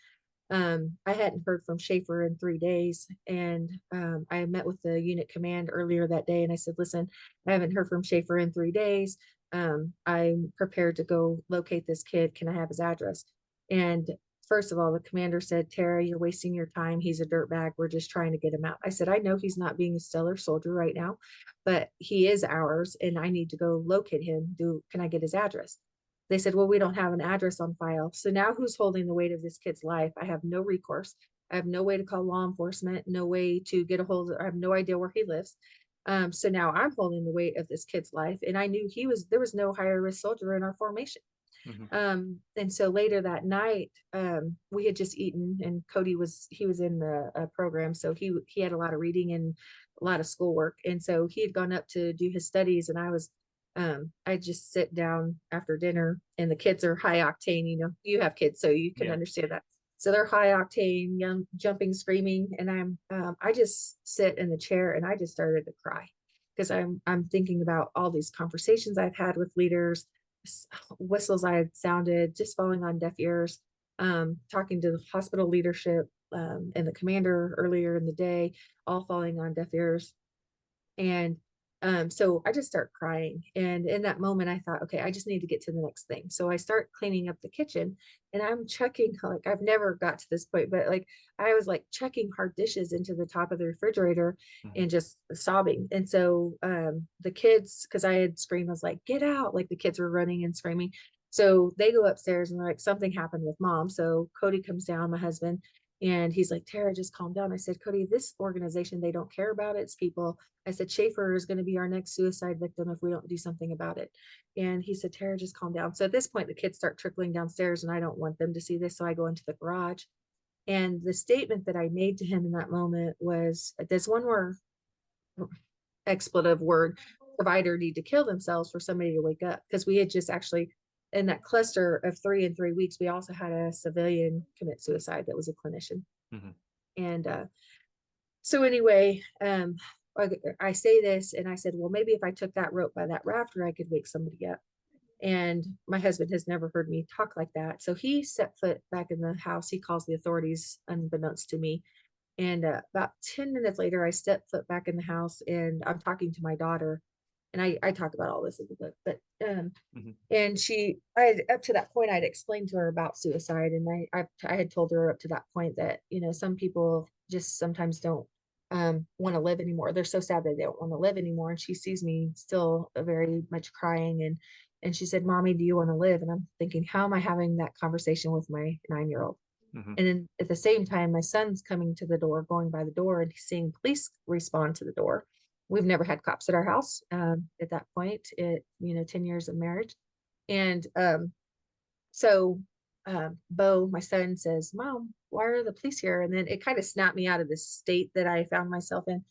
I hadn't heard from Schaefer in 3 days, and I met with the unit command earlier that day, and I said, "Listen, I haven't heard from Schaefer in 3 days. I'm prepared to go locate this kid. Can I have his address?" And first of all, the commander said, "Tara, you're wasting your time. He's a dirtbag. We're just trying to get him out." I said, "I know he's not being a stellar soldier right now, but he is ours, and I need to go locate him. Can I get his address?" They said, "Well, we don't have an address on file." So now who's holding the weight of this kid's life? I have no recourse. I have no way to call law enforcement, no way to get a hold of, I have no idea where he lives. So now I'm holding the weight of this kid's life. And I knew there was no higher risk soldier in our formation. Mhm. And so later that night, we had just eaten, and he was in the program. So he had a lot of reading and a lot of schoolwork. And so he had gone up to do his studies, and I just sit down after dinner, and the kids are high octane. You have kids, so you can Yeah. understand that. So they're high octane, young, jumping, screaming. And I just sit in the chair and I just started to cry because I'm thinking about all these conversations I've had with leaders, whistles I had sounded, just falling on deaf ears, talking to the hospital leadership and the commander earlier in the day, all falling on deaf ears. And so I just start crying. And in that moment, I thought, okay, I just need to get to the next thing. So I start cleaning up the kitchen, and I'm chucking, like, I've never got to this point, but like, I was like chucking hard dishes into the top of the refrigerator Mhm. and just sobbing. And so the kids, because I had screamed, I was like, "Get out." Like the kids were running and screaming. So they go upstairs and they're like, "Something happened with mom." So Cody comes down, my husband, and he's like, "Tara, just calm down." I said, "Cody, this organization, they don't care about its people." I said, "Schaefer is going to be our next suicide victim if we don't do something about it." And he said, "Tara, just calm down." So at this point, the kids start trickling downstairs, and I don't want them to see this. So I go into the garage. And the statement that I made to him in that moment was, "Does one more expletive word, provider, need to kill themselves for somebody to wake up?" Because we had just actually, in that cluster of three in 3 weeks, we also had a civilian commit suicide that was a clinician. Mhm. And so anyway, I say this, and I said, "Well, maybe if I took that rope by that rafter, I could wake somebody up." And my husband has never heard me talk like that. So he set foot back in the house. He calls the authorities unbeknownst to me. And about 10 minutes later, I step foot back in the house, and I'm talking to my daughter. And I talk about all this in the book, but Mhm. and up to that point, I'd explained to her about suicide. And I had told her up to that point that, some people just sometimes don't want to live anymore. They're so sad that they don't want to live anymore. And she sees me still very much crying. And she said, "Mommy, do you want to live?" And I'm thinking, how am I having that conversation with my 9-year-old? Mhm. And then at the same time, my son's coming to the door, going by the door, and he's seeing police respond to the door. We've never had cops at our house at that point, 10 years of marriage. And so Bo, my son, says, "Mom, why are the police here?" And then it kind of snapped me out of this state that I found myself in.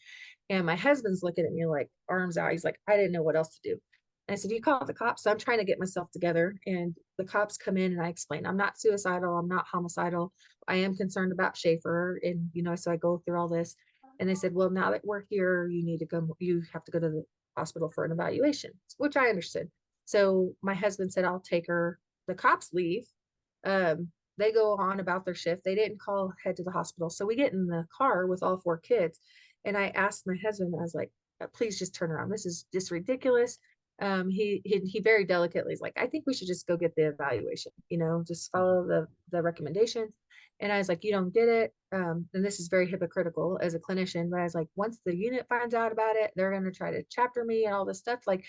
And my husband's looking at me like arms out. He's like, "I didn't know what else to do." And I said, "You call the cops." So I'm trying to get myself together. And the cops come in, and I explain, "I'm not suicidal. I'm not homicidal. I am concerned about Schaefer." And, so I go through all this. And they said, "Well, now that we're here, you have to go to the hospital for an evaluation," which I understood. So my husband said, "I'll take her." The cops leave. they go on about their shift. They didn't head to the hospital. So we get in the car with all four kids. And I asked my husband, I was like, please just turn around. This is just ridiculous. He very delicately is like, I think we should just go get the evaluation, just follow the recommendations. And I was like, you don't get it. And this is very hypocritical as a clinician, but I was like, once the unit finds out about it, they're going to try to chapter me and all this stuff. Like,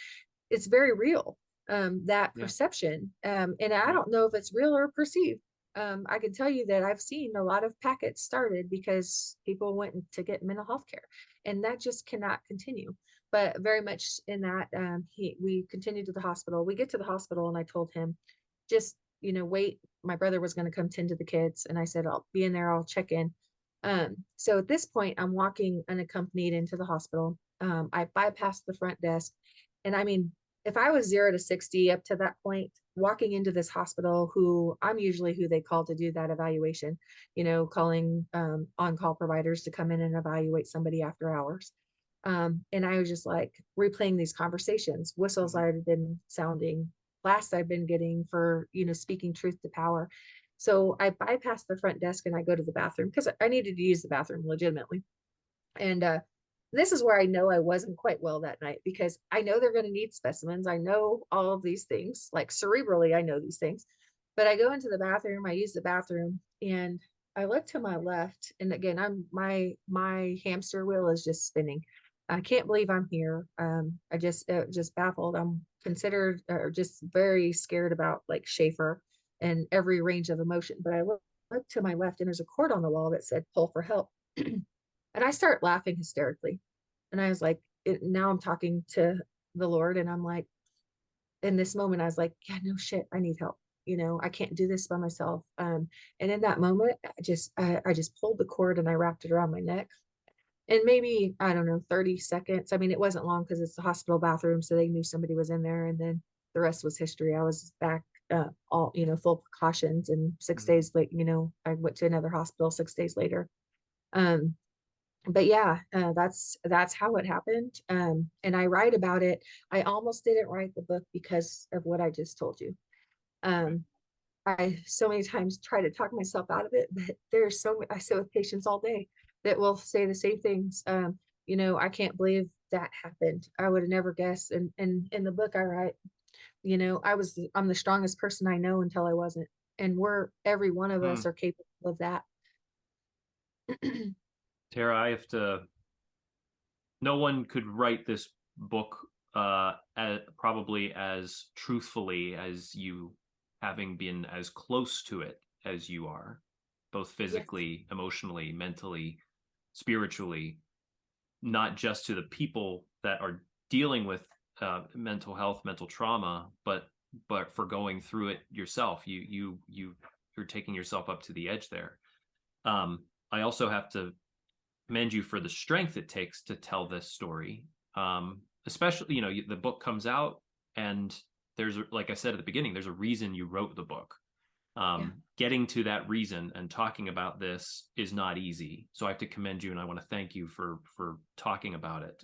it's very real, that Yeah. perception. And I Yeah. don't know if it's real or perceived. I can tell you that I've seen a lot of packets started because people went to get mental health care, and that just cannot continue. But very much in that, we continued to the hospital. We get to the hospital, and I told him, just wait. My brother was going to come tend to the kids, and I said, I'll be in there. I'll check in. So at this point, I'm walking unaccompanied into the hospital. I bypassed the front desk, and I mean, if I was 0 to 60 up to that point, walking into this hospital, who I'm usually who they call to do that evaluation, calling on-call providers to come in and evaluate somebody after hours. And I was just like replaying these conversations, whistles I had been sounding, blasts I've been getting for, speaking truth to power. So I bypass the front desk and I go to the bathroom because I needed to use the bathroom legitimately. And this is where I know I wasn't quite well that night, because I know they're going to need specimens. I know all of these things, like cerebrally, I know these things. But I go into the bathroom, I use the bathroom, and I look to my left. And again, my hamster wheel is just spinning. I can't believe I'm here. I just baffled. I'm considered just very scared about like Schaefer and every range of emotion. But I look to my left, and there's a cord on the wall that said pull for help. And I start laughing hysterically. And I was like, now I'm talking to the Lord. And I'm like, in this moment, I was like, yeah, no shit, I need help. I can't do this by myself. And in that moment, I just pulled the cord and I wrapped it around my neck. And maybe, I don't know, 30 seconds. I mean, it wasn't long because it's the hospital bathroom. So they knew somebody was in there. And then the rest was history. I was back, all, full precautions. And 6 days later, I went to another hospital 6 days later. Um, but yeah, that's how it happened. And I write about it. I almost didn't write the book because of what I just told you. Right. Um, I so many times try to talk myself out of it, but there's I sit with patients all day that will say the same things. I can't believe that happened. I would have never guessed. And in the book I write, I'm the strongest person I know until I wasn't. And every one of us Mm. are capable of that. Tara, I have to. No one could write this book probably as truthfully as you, having been as close to it as you are, both Yes. physically, emotionally, mentally, spiritually, not just to the people that are dealing with mental health, mental trauma, but for going through it yourself. You're taking yourself up to the edge there. I also have to commend you for the strength it takes to tell this story. Especially, the book comes out, and there's, like I said at the beginning, there's a reason you wrote the book. Yeah. Getting to that reason and talking about this is not easy. So I have to commend you, and I want to thank you for talking about it.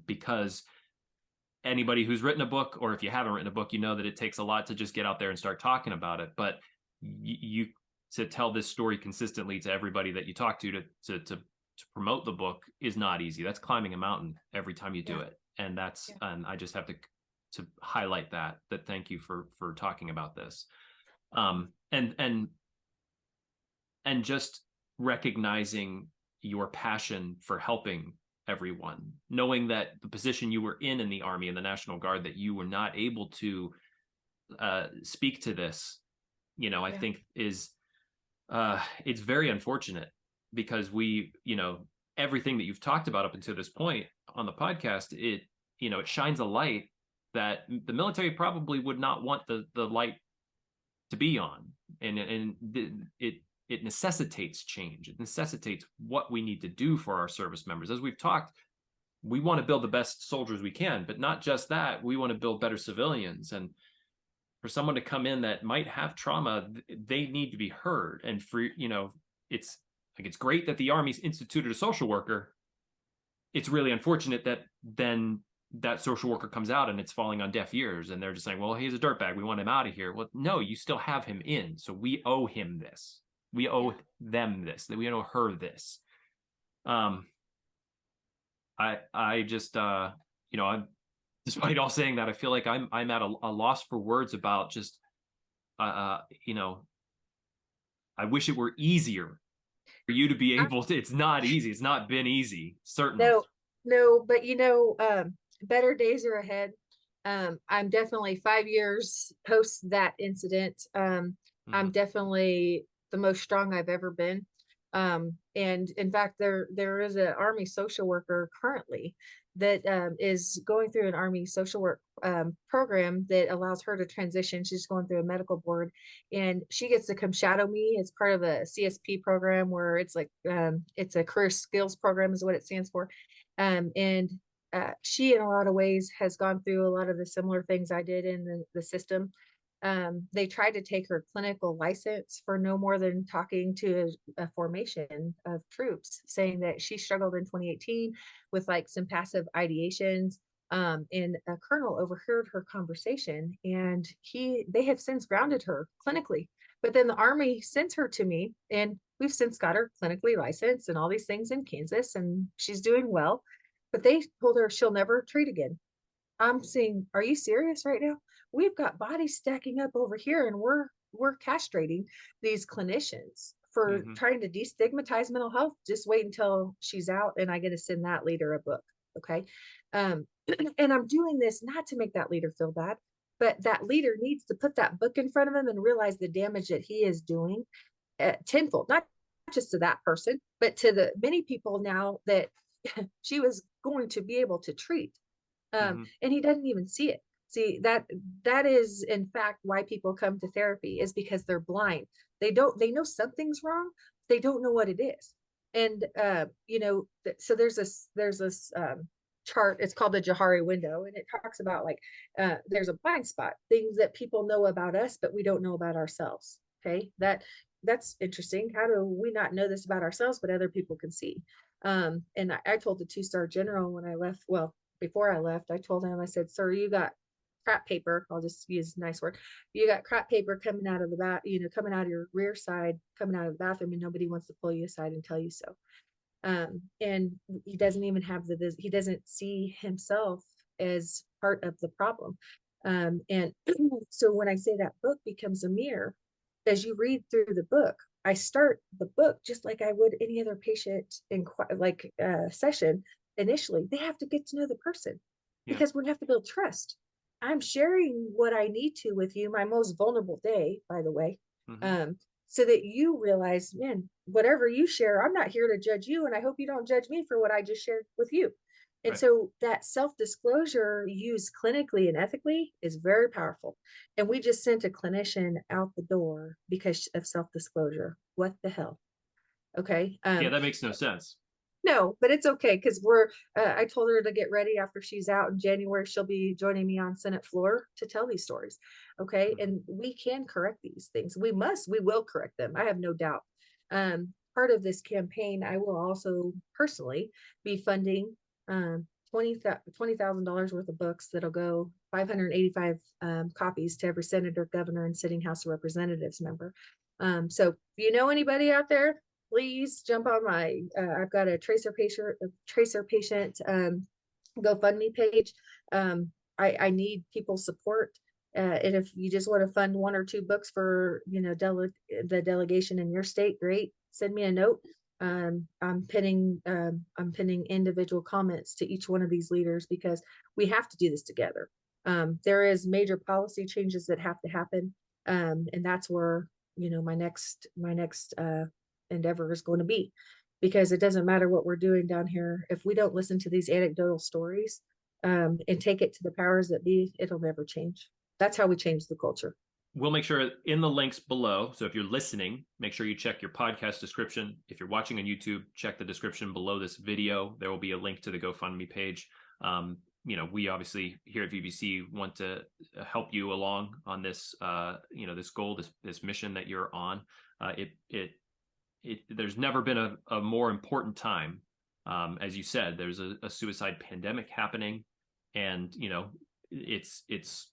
Because anybody who's written a book, or if you haven't written a book, you know that it takes a lot to just get out there and start talking about it. But you to tell this story consistently to everybody that you talk to promote the book is not easy. That's climbing a mountain every time you do Yeah. it. And Yeah. and I just have to highlight that thank you for talking about this. And just recognizing your passion for helping everyone, knowing that the position you were in the Army and the National Guard, that you were not able to speak to this, I Yeah. think is it's very unfortunate, because everything that you've talked about up until this point on the podcast, it shines a light that the military probably would not want the light to be on. And it necessitates change. It necessitates what we need to do for our service members. As we've talked, we want to build the best soldiers we can, but not just that, we want to build better civilians. And for someone to come in that might have trauma, they need to be heard. And it's like, it's great that the Army's instituted a social worker. It's really unfortunate that then that social worker comes out and it's falling on deaf ears, and they're just saying, well, he's a dirtbag, we want him out of here. Well, no, you still have him in, so we owe him this. We Yeah. owe them this. That we owe her this. I just I'm, despite all saying that, I feel like I'm at a loss for words about just you know, I wish it were easier for you to be I, able to. It's not easy. It's not been easy, certainly. no, no, but better days are ahead. I'm definitely 5 years post that incident. I'm Mm-hmm. definitely the most strong I've ever been. And in fact, there is an Army social worker currently that is going through an Army social work program that allows her to transition. She's going through a medical board, and she gets to come shadow me as part of a CSP program where it's like it's a career skills program is what it stands for. And she, in a lot of ways, has gone through a lot of the similar things I did in the system. They tried to take her clinical license for no more than talking to a formation of troops, saying that she struggled in 2018 with like some passive ideations. And a colonel overheard her conversation, and they have since grounded her clinically. But then the Army sent her to me, and we've since got her clinically licensed and all these things in Kansas, and she's doing well. But they told her she'll never treat again. I'm saying, are you serious right now? We've got bodies stacking up over here, and we're castrating these clinicians for Mm-hmm. trying to destigmatize mental health. Just wait until she's out, and I get to send that leader a book. Okay. Um, and I'm doing this not to make that leader feel bad, but that leader needs to put that book in front of him and realize the damage that he is doing tenfold, not just to that person, but to the many people now that she was going to be able to treat. Mm-hmm. And he doesn't even see it. See, that is in fact why people come to therapy, is because they're blind. They know something's wrong, they don't know what it is. And so there's this chart. It's called the Johari window, and it talks about like there's a blind spot, things that people know about us but we don't know about ourselves. Okay, that's interesting. How do we not know this about ourselves but other people can see? And I told the two-star general when I left, well, before I left, I told him, I said, sir, you got crap paper. I'll just use a nice word. You got crap paper coming out of the coming out of your rear side, coming out of the bathroom, and nobody wants to pull you aside and tell you so. And he doesn't even have he doesn't see himself as part of the problem. And so when I say that book becomes a mirror, as you read through the book, I start the book just like I would any other patient in session. Initially, they have to get to know the person, Yeah. because we have to build trust. I'm sharing what I need to with you, my most vulnerable day, by the way, Mm-hmm. um, so that you realize, man, whatever you share, I'm not here to judge you, and I hope you don't judge me for what I just shared with you. And Right. so that self-disclosure used clinically and ethically is very powerful. And we just sent a clinician out the door because of self-disclosure. What the hell? Okay. Yeah, that makes no sense. No, but it's okay, because I told her to get ready. After she's out in January, she'll be joining me on Senate floor to tell these stories. Okay. Mm-hmm. And we can correct these things. We will correct them. I have no doubt. Part of this campaign, I will also personally be funding $20,000 worth of books that'll go 585 copies to every senator, governor, and sitting House of Representatives member. So if you know anybody out there, please jump on my I've got a tracer patient GoFundMe page. I need people's support. And if you just want to fund one or two books for the delegation in your state, great. Send me a note. I'm pinning individual comments to each one of these leaders, because we have to do this together. There is major policy changes that have to happen, and that's where my next endeavor is going to be, because it doesn't matter what we're doing down here if we don't listen to these anecdotal stories and take it to the powers that be. It'll never change. That's how we change the culture. We'll make sure in the links below. So if you're listening, make sure you check your podcast description. If you're watching on YouTube, check the description below this video. There will be a link to the GoFundMe page. We obviously here at VBC want to help you along on this, this goal, this mission that you're on. There's never been a more important time. As you said, there's a suicide pandemic happening. And, it's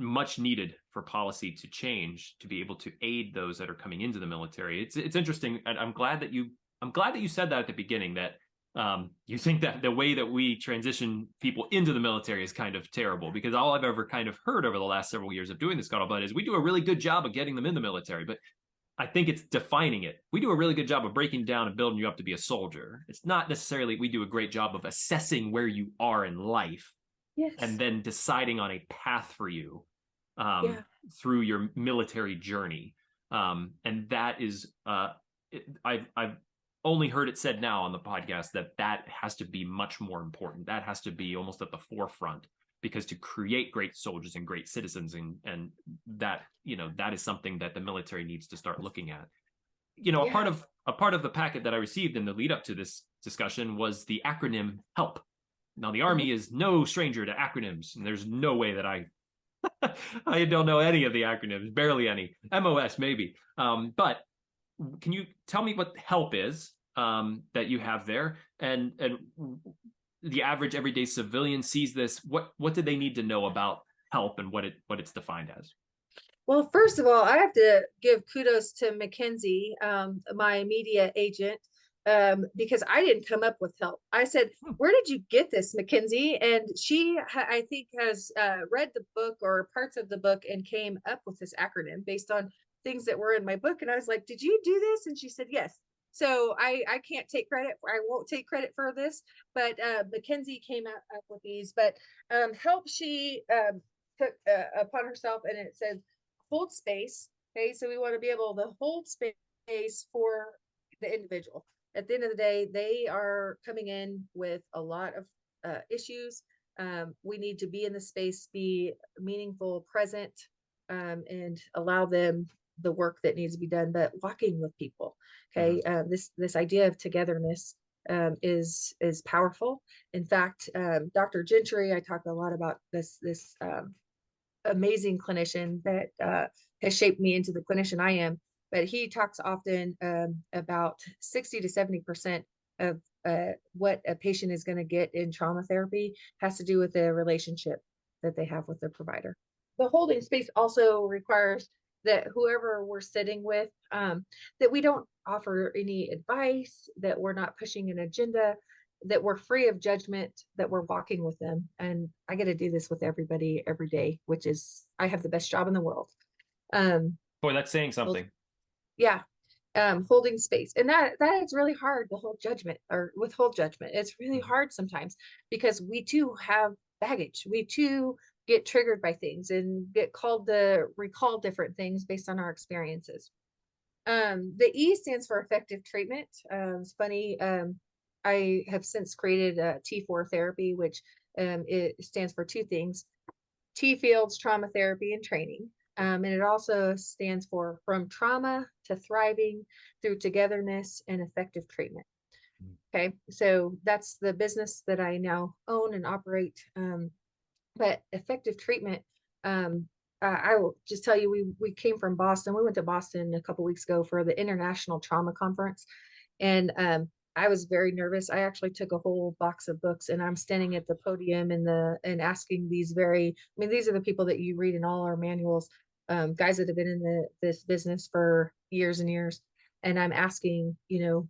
much needed for policy to change to be able to aid those that are coming into the military. It's interesting. And I'm glad that you said that at the beginning, that you think that the way that we transition people into the military is kind of terrible, because all I've ever kind of heard over the last several years of doing this, Scuttlebutt, is we do a really good job of getting them in the military. But I think it's defining it. We do a really good job of breaking down and building you up to be a soldier. It's not necessarily we do a great job of assessing where you are in life and Yes. then deciding on a path for you Yeah. through your military journey. And that is, I've only heard it said now on the podcast that has to be much more important. That has to be almost at the forefront, because to create great soldiers and great citizens, and that, that is something that the military needs to start looking at. Yeah. A part of the packet that I received in the lead up to this discussion was the acronym HELP. Now, the Mhm. Army is no stranger to acronyms, and there's no way that I don't know any of the acronyms, barely any. MOS maybe. But can you tell me what HELP is, that you have there, and the average everyday civilian sees this? What do they need to know about HELP and what it's defined as? Well, first of all, I have to give kudos to Mackenzie, my media agent, because I didn't come up with help. I said, "Where did you get this, Mackenzie?" And she, I think, has read the book or parts of the book and came up with this acronym based on things that were in my book. And I was like, "Did you do this?" And she said, "Yes." So I can't take credit. I won't take credit for this, but Mackenzie came up with these. But help she took upon herself, and it said hold space. Okay, so we want to be able to hold space for the individual. At the end of the day, they are coming in with a lot of issues. We need to be in the space, be meaningful, present, and allow them the work that needs to be done. But walking with people, Mm-hmm. okay, this idea of togetherness is powerful. In fact, Dr. Gentry, I talk a lot about this amazing clinician that has shaped me into the clinician I am. But he talks often about 60 to 70% of what a patient is going to get in trauma therapy has to do with the relationship that they have with the provider. The holding space also requires that whoever we're sitting with, that we don't offer any advice, that we're not pushing an agenda, that we're free of judgment, that we're walking with them. And I get to do this with everybody every day, which is, I have the best job in the world. Um, Boy, that's saying something. yeah. Holding space. And that is really hard to hold judgment or withhold judgment. It's really Mm-hmm. hard sometimes because we too have baggage. We too get triggered by things and get called to recall different things based on our experiences. The E stands for effective treatment. It's funny. I have since created a T4 therapy, which it stands for two things: T fields, trauma therapy, and training. And it also stands for from trauma to thriving through togetherness and effective treatment. Okay, so that's the business that I now own and operate. But effective treatment, I will just tell you, we came from Boston. We went to Boston a couple weeks ago for the International Trauma Conference, and I was very nervous. I actually took a whole box of books, and I'm standing at the podium and asking these very. I mean, these are the people that you read in all our manuals, guys that have been in this business for years and years. And I'm asking,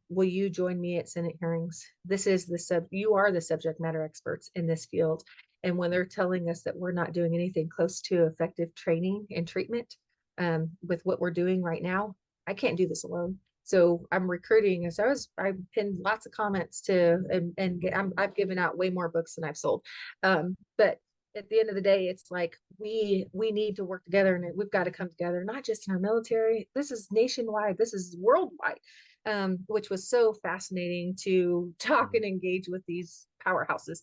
will you join me at Senate hearings? This is you are the subject matter experts in this field. And when they're telling us that we're not doing anything close to effective training and treatment with what we're doing right now, I can't do this alone. So I'm recruiting. So I pinned lots of comments to, I've given out way more books than I've sold. But at the end of the day, it's like we need to work together, and we've got to come together, not just in our military. This is nationwide. This is worldwide, which was so fascinating to talk and engage with these powerhouses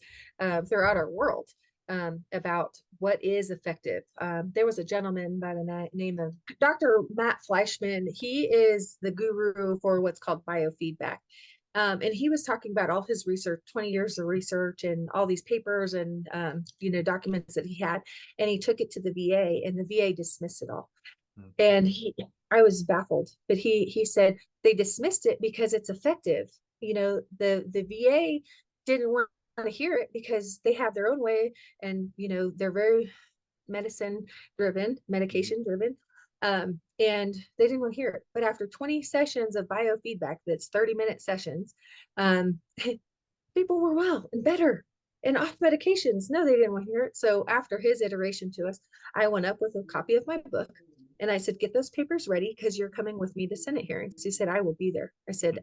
throughout our world about what is effective. There was a gentleman by the name of Dr. Matt Fleischman. He is the guru for what's called biofeedback. And he was talking about all his research, 20 years of research and all these papers and, documents that he had. And he took it to the VA, and the VA dismissed it all. Mm-hmm. And I was baffled, but he said they dismissed it because it's effective. The VA didn't want to hear it because they have their own way, and they're very medicine driven, medication driven. And they didn't want to hear it. But after 20 sessions of biofeedback, that's 30-minute sessions, people were well and better and off medications. No, they didn't want to hear it. So after his iteration to us, I went up with a copy of my book and I said, get those papers ready because you're coming with me to Senate hearings. He said, I will be there. I said,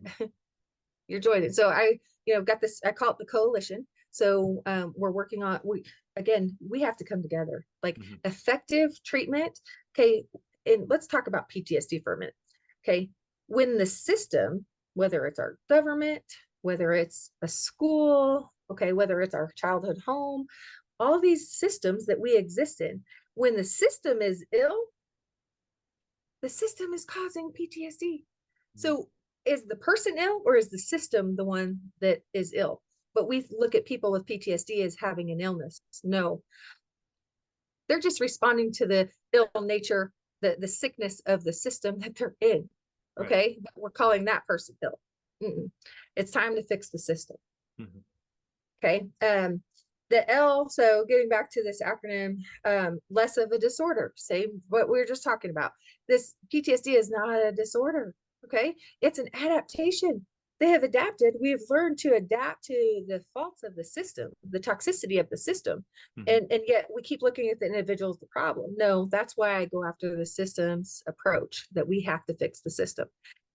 you're joining. So I, got this, I call it the coalition. So we're working on, we have to come together, like effective treatment. Okay. And let's talk about PTSD for a minute. Okay. When the system, whether it's our government, whether it's a school, okay, whether it's our childhood home, all these systems that we exist in, when the system is ill, the system is causing PTSD. So is the person ill or is the system the one that is ill? But we look at people with PTSD as having an illness. No, they're just responding to the ill nature, the sickness of the system that they're in. Okay. Right. But we're calling that person ill. It's time to fix the system. Okay. The L, so getting back to this acronym, less of a disorder, same what we were just talking about. This PTSD is not a disorder. Okay. It's an adaptation. They have adapted. We've learned to adapt to the faults of the system, the toxicity of the system. And yet we keep looking at the individual as the problem. No, that's why I go after the systems approach, that we have to fix the system,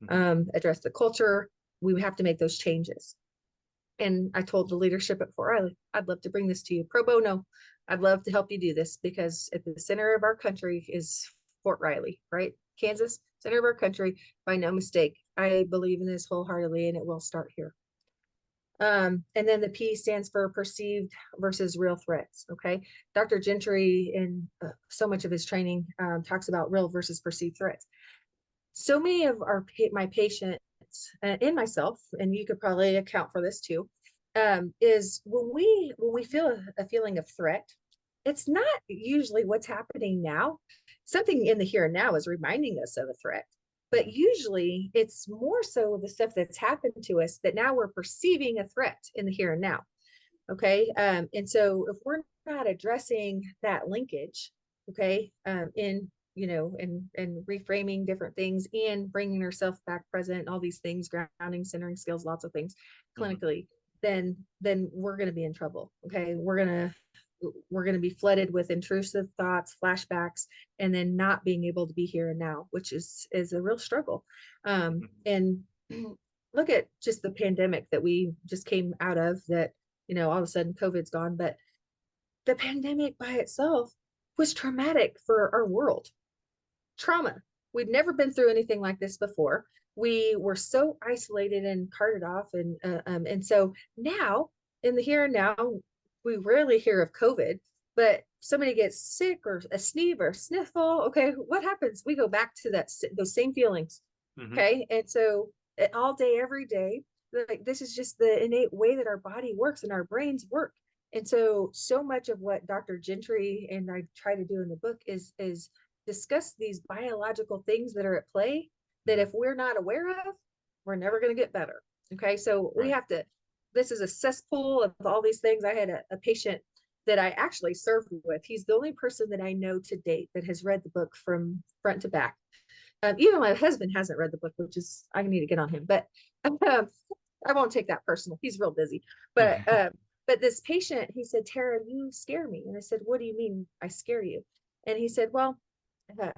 address the culture. We have to make those changes. And I told the leadership at Fort Riley, I'd love to bring this to you pro bono. I'd love to help you do this because at the center of our country is Fort Riley, right? Kansas, center of our country, by no mistake. I believe in this wholeheartedly, and it will start here. And then the P stands for perceived versus real threats. Okay. Dr. Gentry, in so much of his training, talks about real versus perceived threats. So many of my patients and myself, and you could probably account for this too, is when we feel a feeling of threat, it's not usually what's happening now. Something in the here and now is reminding us of a threat, but usually it's more so the stuff that's happened to us that now we're perceiving a threat in the here and now. Okay. And so if we're not addressing that linkage, okay, in and reframing different things and bringing yourself back present, all these things, grounding, centering skills, lots of things clinically, then we're going to be in trouble. Okay. We're going to be flooded with intrusive thoughts, flashbacks, and then not being able to be here and now, which is a real struggle. And look at just the pandemic that we just came out of, that, all of a sudden COVID's gone, but the pandemic by itself was traumatic for our world. Trauma. We'd never been through anything like this before. We were so isolated and carted off. And so now in the here and now, we rarely hear of COVID, but somebody gets sick or a sneeze or a sniffle. Okay. What happens? We go back to those same feelings. Okay. And so all day, every day, like this is just the innate way that our body works and our brains work. And so much of what Dr. Gentry and I try to do in the book is discuss these biological things that are at play, that if we're not aware of, we're never going to get better. Okay. So we have to, this is a cesspool of all these things. I had a patient that I actually served with. He's the only person that I know to date that has read the book from front to back. Even my husband hasn't read the book, which is, I need to get on him, but I won't take that personal. He's real busy. But this patient, he said, Tara, you scare me. And I said, what do you mean I scare you? And he said, well,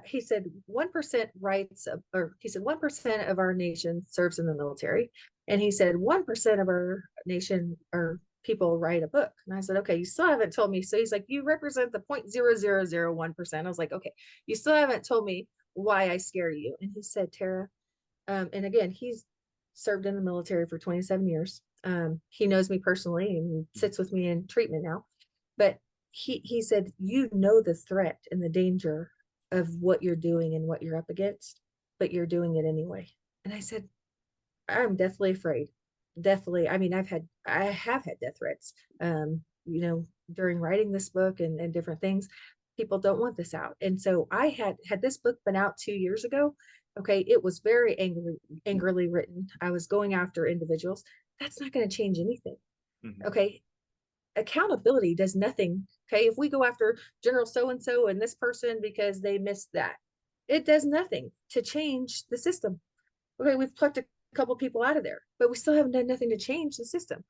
he said 1% writes, or he said 1% of our nation serves in the military, and he said 1% of our nation or people write a book. And I said, okay, you still haven't told me. So he's like, you represent the 0.0001%. I was like, okay, you still haven't told me why I scare you. And he said, Tara, and again, he's served in the military for 27 years. He knows me personally and sits with me in treatment now. But he said, you know the threat and the danger of what you're doing and what you're up against, but you're doing it anyway. And I said, I'm deathly afraid. Deathly. I mean, I have had death threats, during writing this book and different things. People don't want this out. And so I had this book been out 2 years ago. Okay. It was very angrily written. I was going after individuals. That's not going to change anything. Okay. accountability does nothing. Okay. If we go after general so and so and this person because they missed that, it does nothing to change the system. Okay, we've plucked a couple people out of there, but we still haven't done nothing to change the system.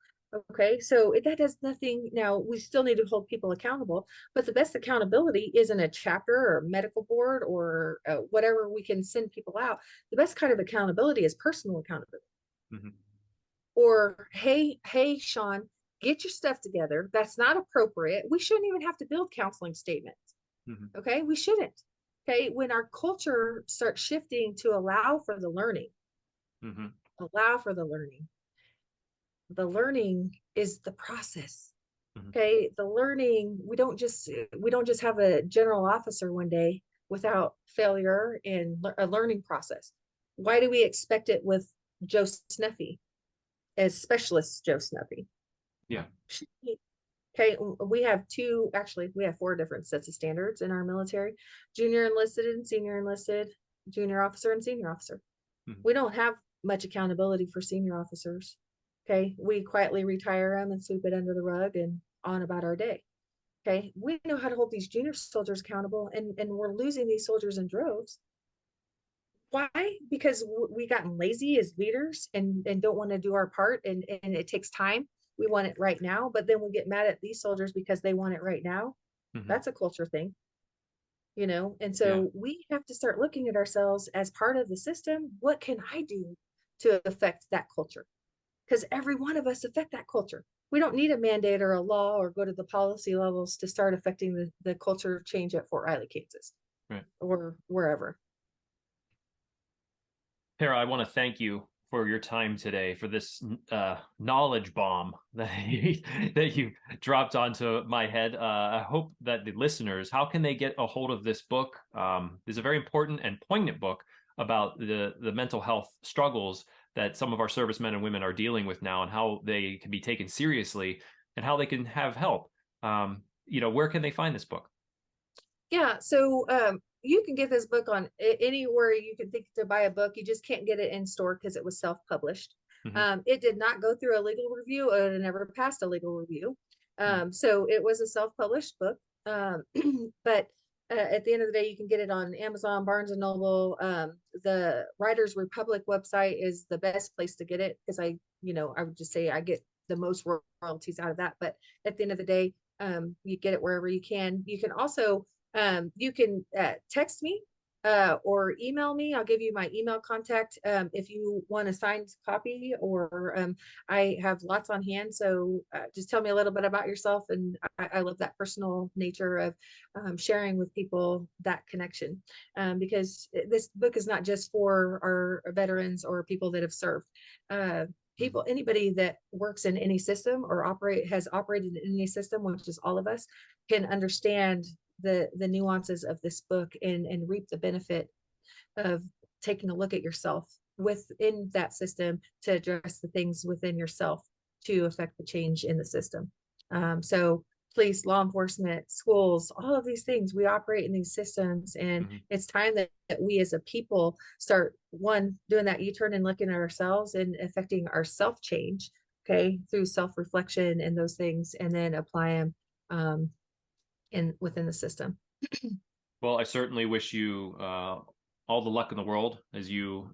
Okay, so that does nothing. Now we still need to hold people accountable, but the best accountability isn't a chapter or medical board or whatever we can send people out. The best kind of accountability is personal accountability. Mm-hmm. Or hey, Sean, get your stuff together. That's not appropriate. We shouldn't even have to build counseling statements. Mm-hmm. Okay, we shouldn't. Okay, when our culture starts shifting to allow for the learning, Mm-hmm. allow for the learning is the process. Mm-hmm. Okay, the learning, we don't just have a general officer one day without failure in a learning process. Why do we expect it with Joe Snuffy as specialist Joe Snuffy? Yeah. Okay, we have four different sets of standards in our military: junior enlisted and senior enlisted, junior officer and senior officer. Mm-hmm. We don't have much accountability for senior officers. Okay, we quietly retire them and sweep it under the rug and on about our day. Okay, we know how to hold these junior soldiers accountable, and we're losing these soldiers in droves. Why? Because we gotten lazy as leaders and don't want to do our part, and it takes time. We want it right now, but then we get mad at these soldiers because they want it right now. Mm-hmm. That's a culture thing, and Yeah. so we have to start looking at ourselves as part of the system. What can I do to affect that culture? Because every one of us affect that culture. We don't need a mandate or a law or go to the policy levels to start affecting the culture change at Fort Riley, Kansas, Right. or wherever. Tara, I want to thank you for your time today, for this knowledge bomb that you dropped onto my head. I hope that the listeners, how can they get a hold of this book? It's a very important and poignant book about the mental health struggles that some of our servicemen and women are dealing with now, and how they can be taken seriously, and how they can have help. Where can they find this book? Yeah, so you can get this book on anywhere you can think to buy a book. You just can't get it in store because it was self-published. Mm-hmm. It did not go through a legal review. It never passed a legal review. So it was a self-published book. But at the end of the day, you can get it on Amazon, Barnes and Noble. The Writers Republic website is the best place to get it because I would just say I get the most royalties out of that. But at the end of the day, you get it wherever you can. You can also text me or email me. I'll give you my email contact if you want a signed copy, or I have lots on hand. So just tell me a little bit about yourself. And I love that personal nature of sharing with people that connection, because this book is not just for our veterans or people that have served. Anybody that works in any system or has operated in any system, which is all of us, can understand the nuances of this book and reap the benefit of taking a look at yourself within that system to address the things within yourself to affect the change in the system. So police, law enforcement, schools, all of these things, we operate in these systems, and it's time that we as a people start doing that U-turn and looking at ourselves and affecting our self change, okay, through self-reflection and those things, and then apply them within the system. Well, I certainly wish you all the luck in the world as you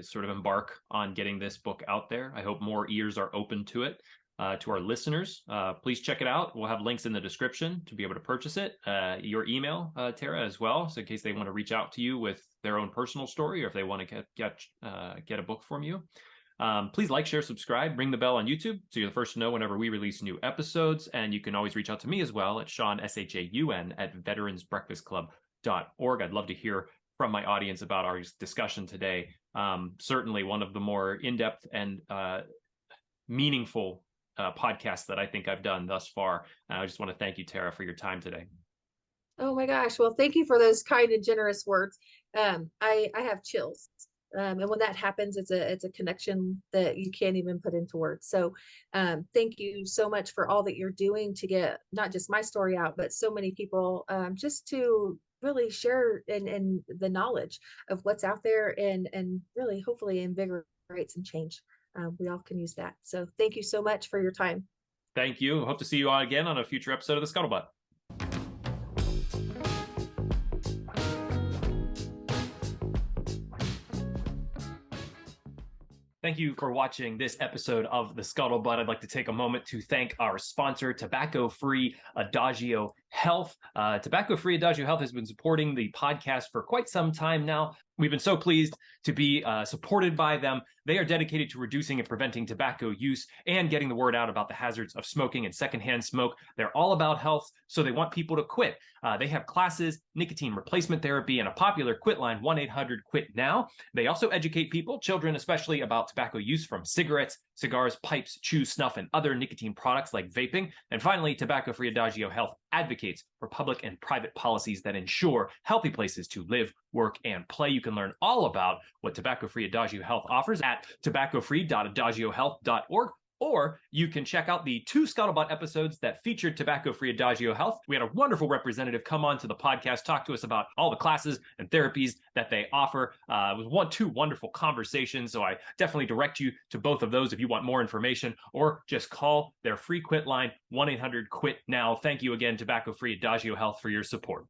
sort of embark on getting this book out there. I hope more ears are open to it. To our listeners, please check it out. We'll have links in the description to be able to purchase it. Your email, Tara, as well, so in case they want to reach out to you with their own personal story, or if they want to get a book from you. Please like, share, subscribe, ring the bell on YouTube so you're the first to know whenever we release new episodes. And you can always reach out to me as well at Sean, SHAUN, at veteransbreakfastclub.org. I'd love to hear from my audience about our discussion today. Certainly one of the more in-depth and meaningful podcasts that I think I've done thus far. I just want to thank you, Tara, for your time today. Oh my gosh. Well, thank you for those kind and generous words. I have chills. And when that happens, it's a connection that you can't even put into words. So thank you so much for all that you're doing to get not just my story out, but so many people, just to really share and the knowledge of what's out there, and really hopefully invigorate some change. We all can use that. So thank you so much for your time. Thank you. Hope to see you on again on a future episode of the Scuttlebutt. Thank you for watching this episode of The Scuttlebutt. I'd like to take a moment to thank our sponsor, Tobacco-Free Adagio Health. Tobacco-Free Adagio Health has been supporting the podcast for quite some time now. We've been so pleased to be supported by them. They are dedicated to reducing and preventing tobacco use and getting the word out about the hazards of smoking and secondhand smoke. They're all about health, so they want people to quit. They have classes, nicotine replacement therapy, and a popular quit line, 1-800-QUIT-NOW. They also educate people, children especially, about tobacco use from cigarettes, cigars, pipes, chew, snuff, and other nicotine products like vaping. And finally, Tobacco-Free Adagio Health advocates for public and private policies that ensure healthy places to live, work, and play. You can learn all about what Tobacco-Free Adagio Health offers at tobaccofree.adagiohealth.org. Or you can check out the 2 Scuttlebutt episodes that featured Tobacco-Free Adagio Health. We had a wonderful representative come on to the podcast, talk to us about all the classes and therapies that they offer. It was 2 wonderful conversations, so I definitely direct you to both of those if you want more information, or just call their free quit line, 1-800-QUIT-NOW. Thank you again, Tobacco-Free Adagio Health, for your support.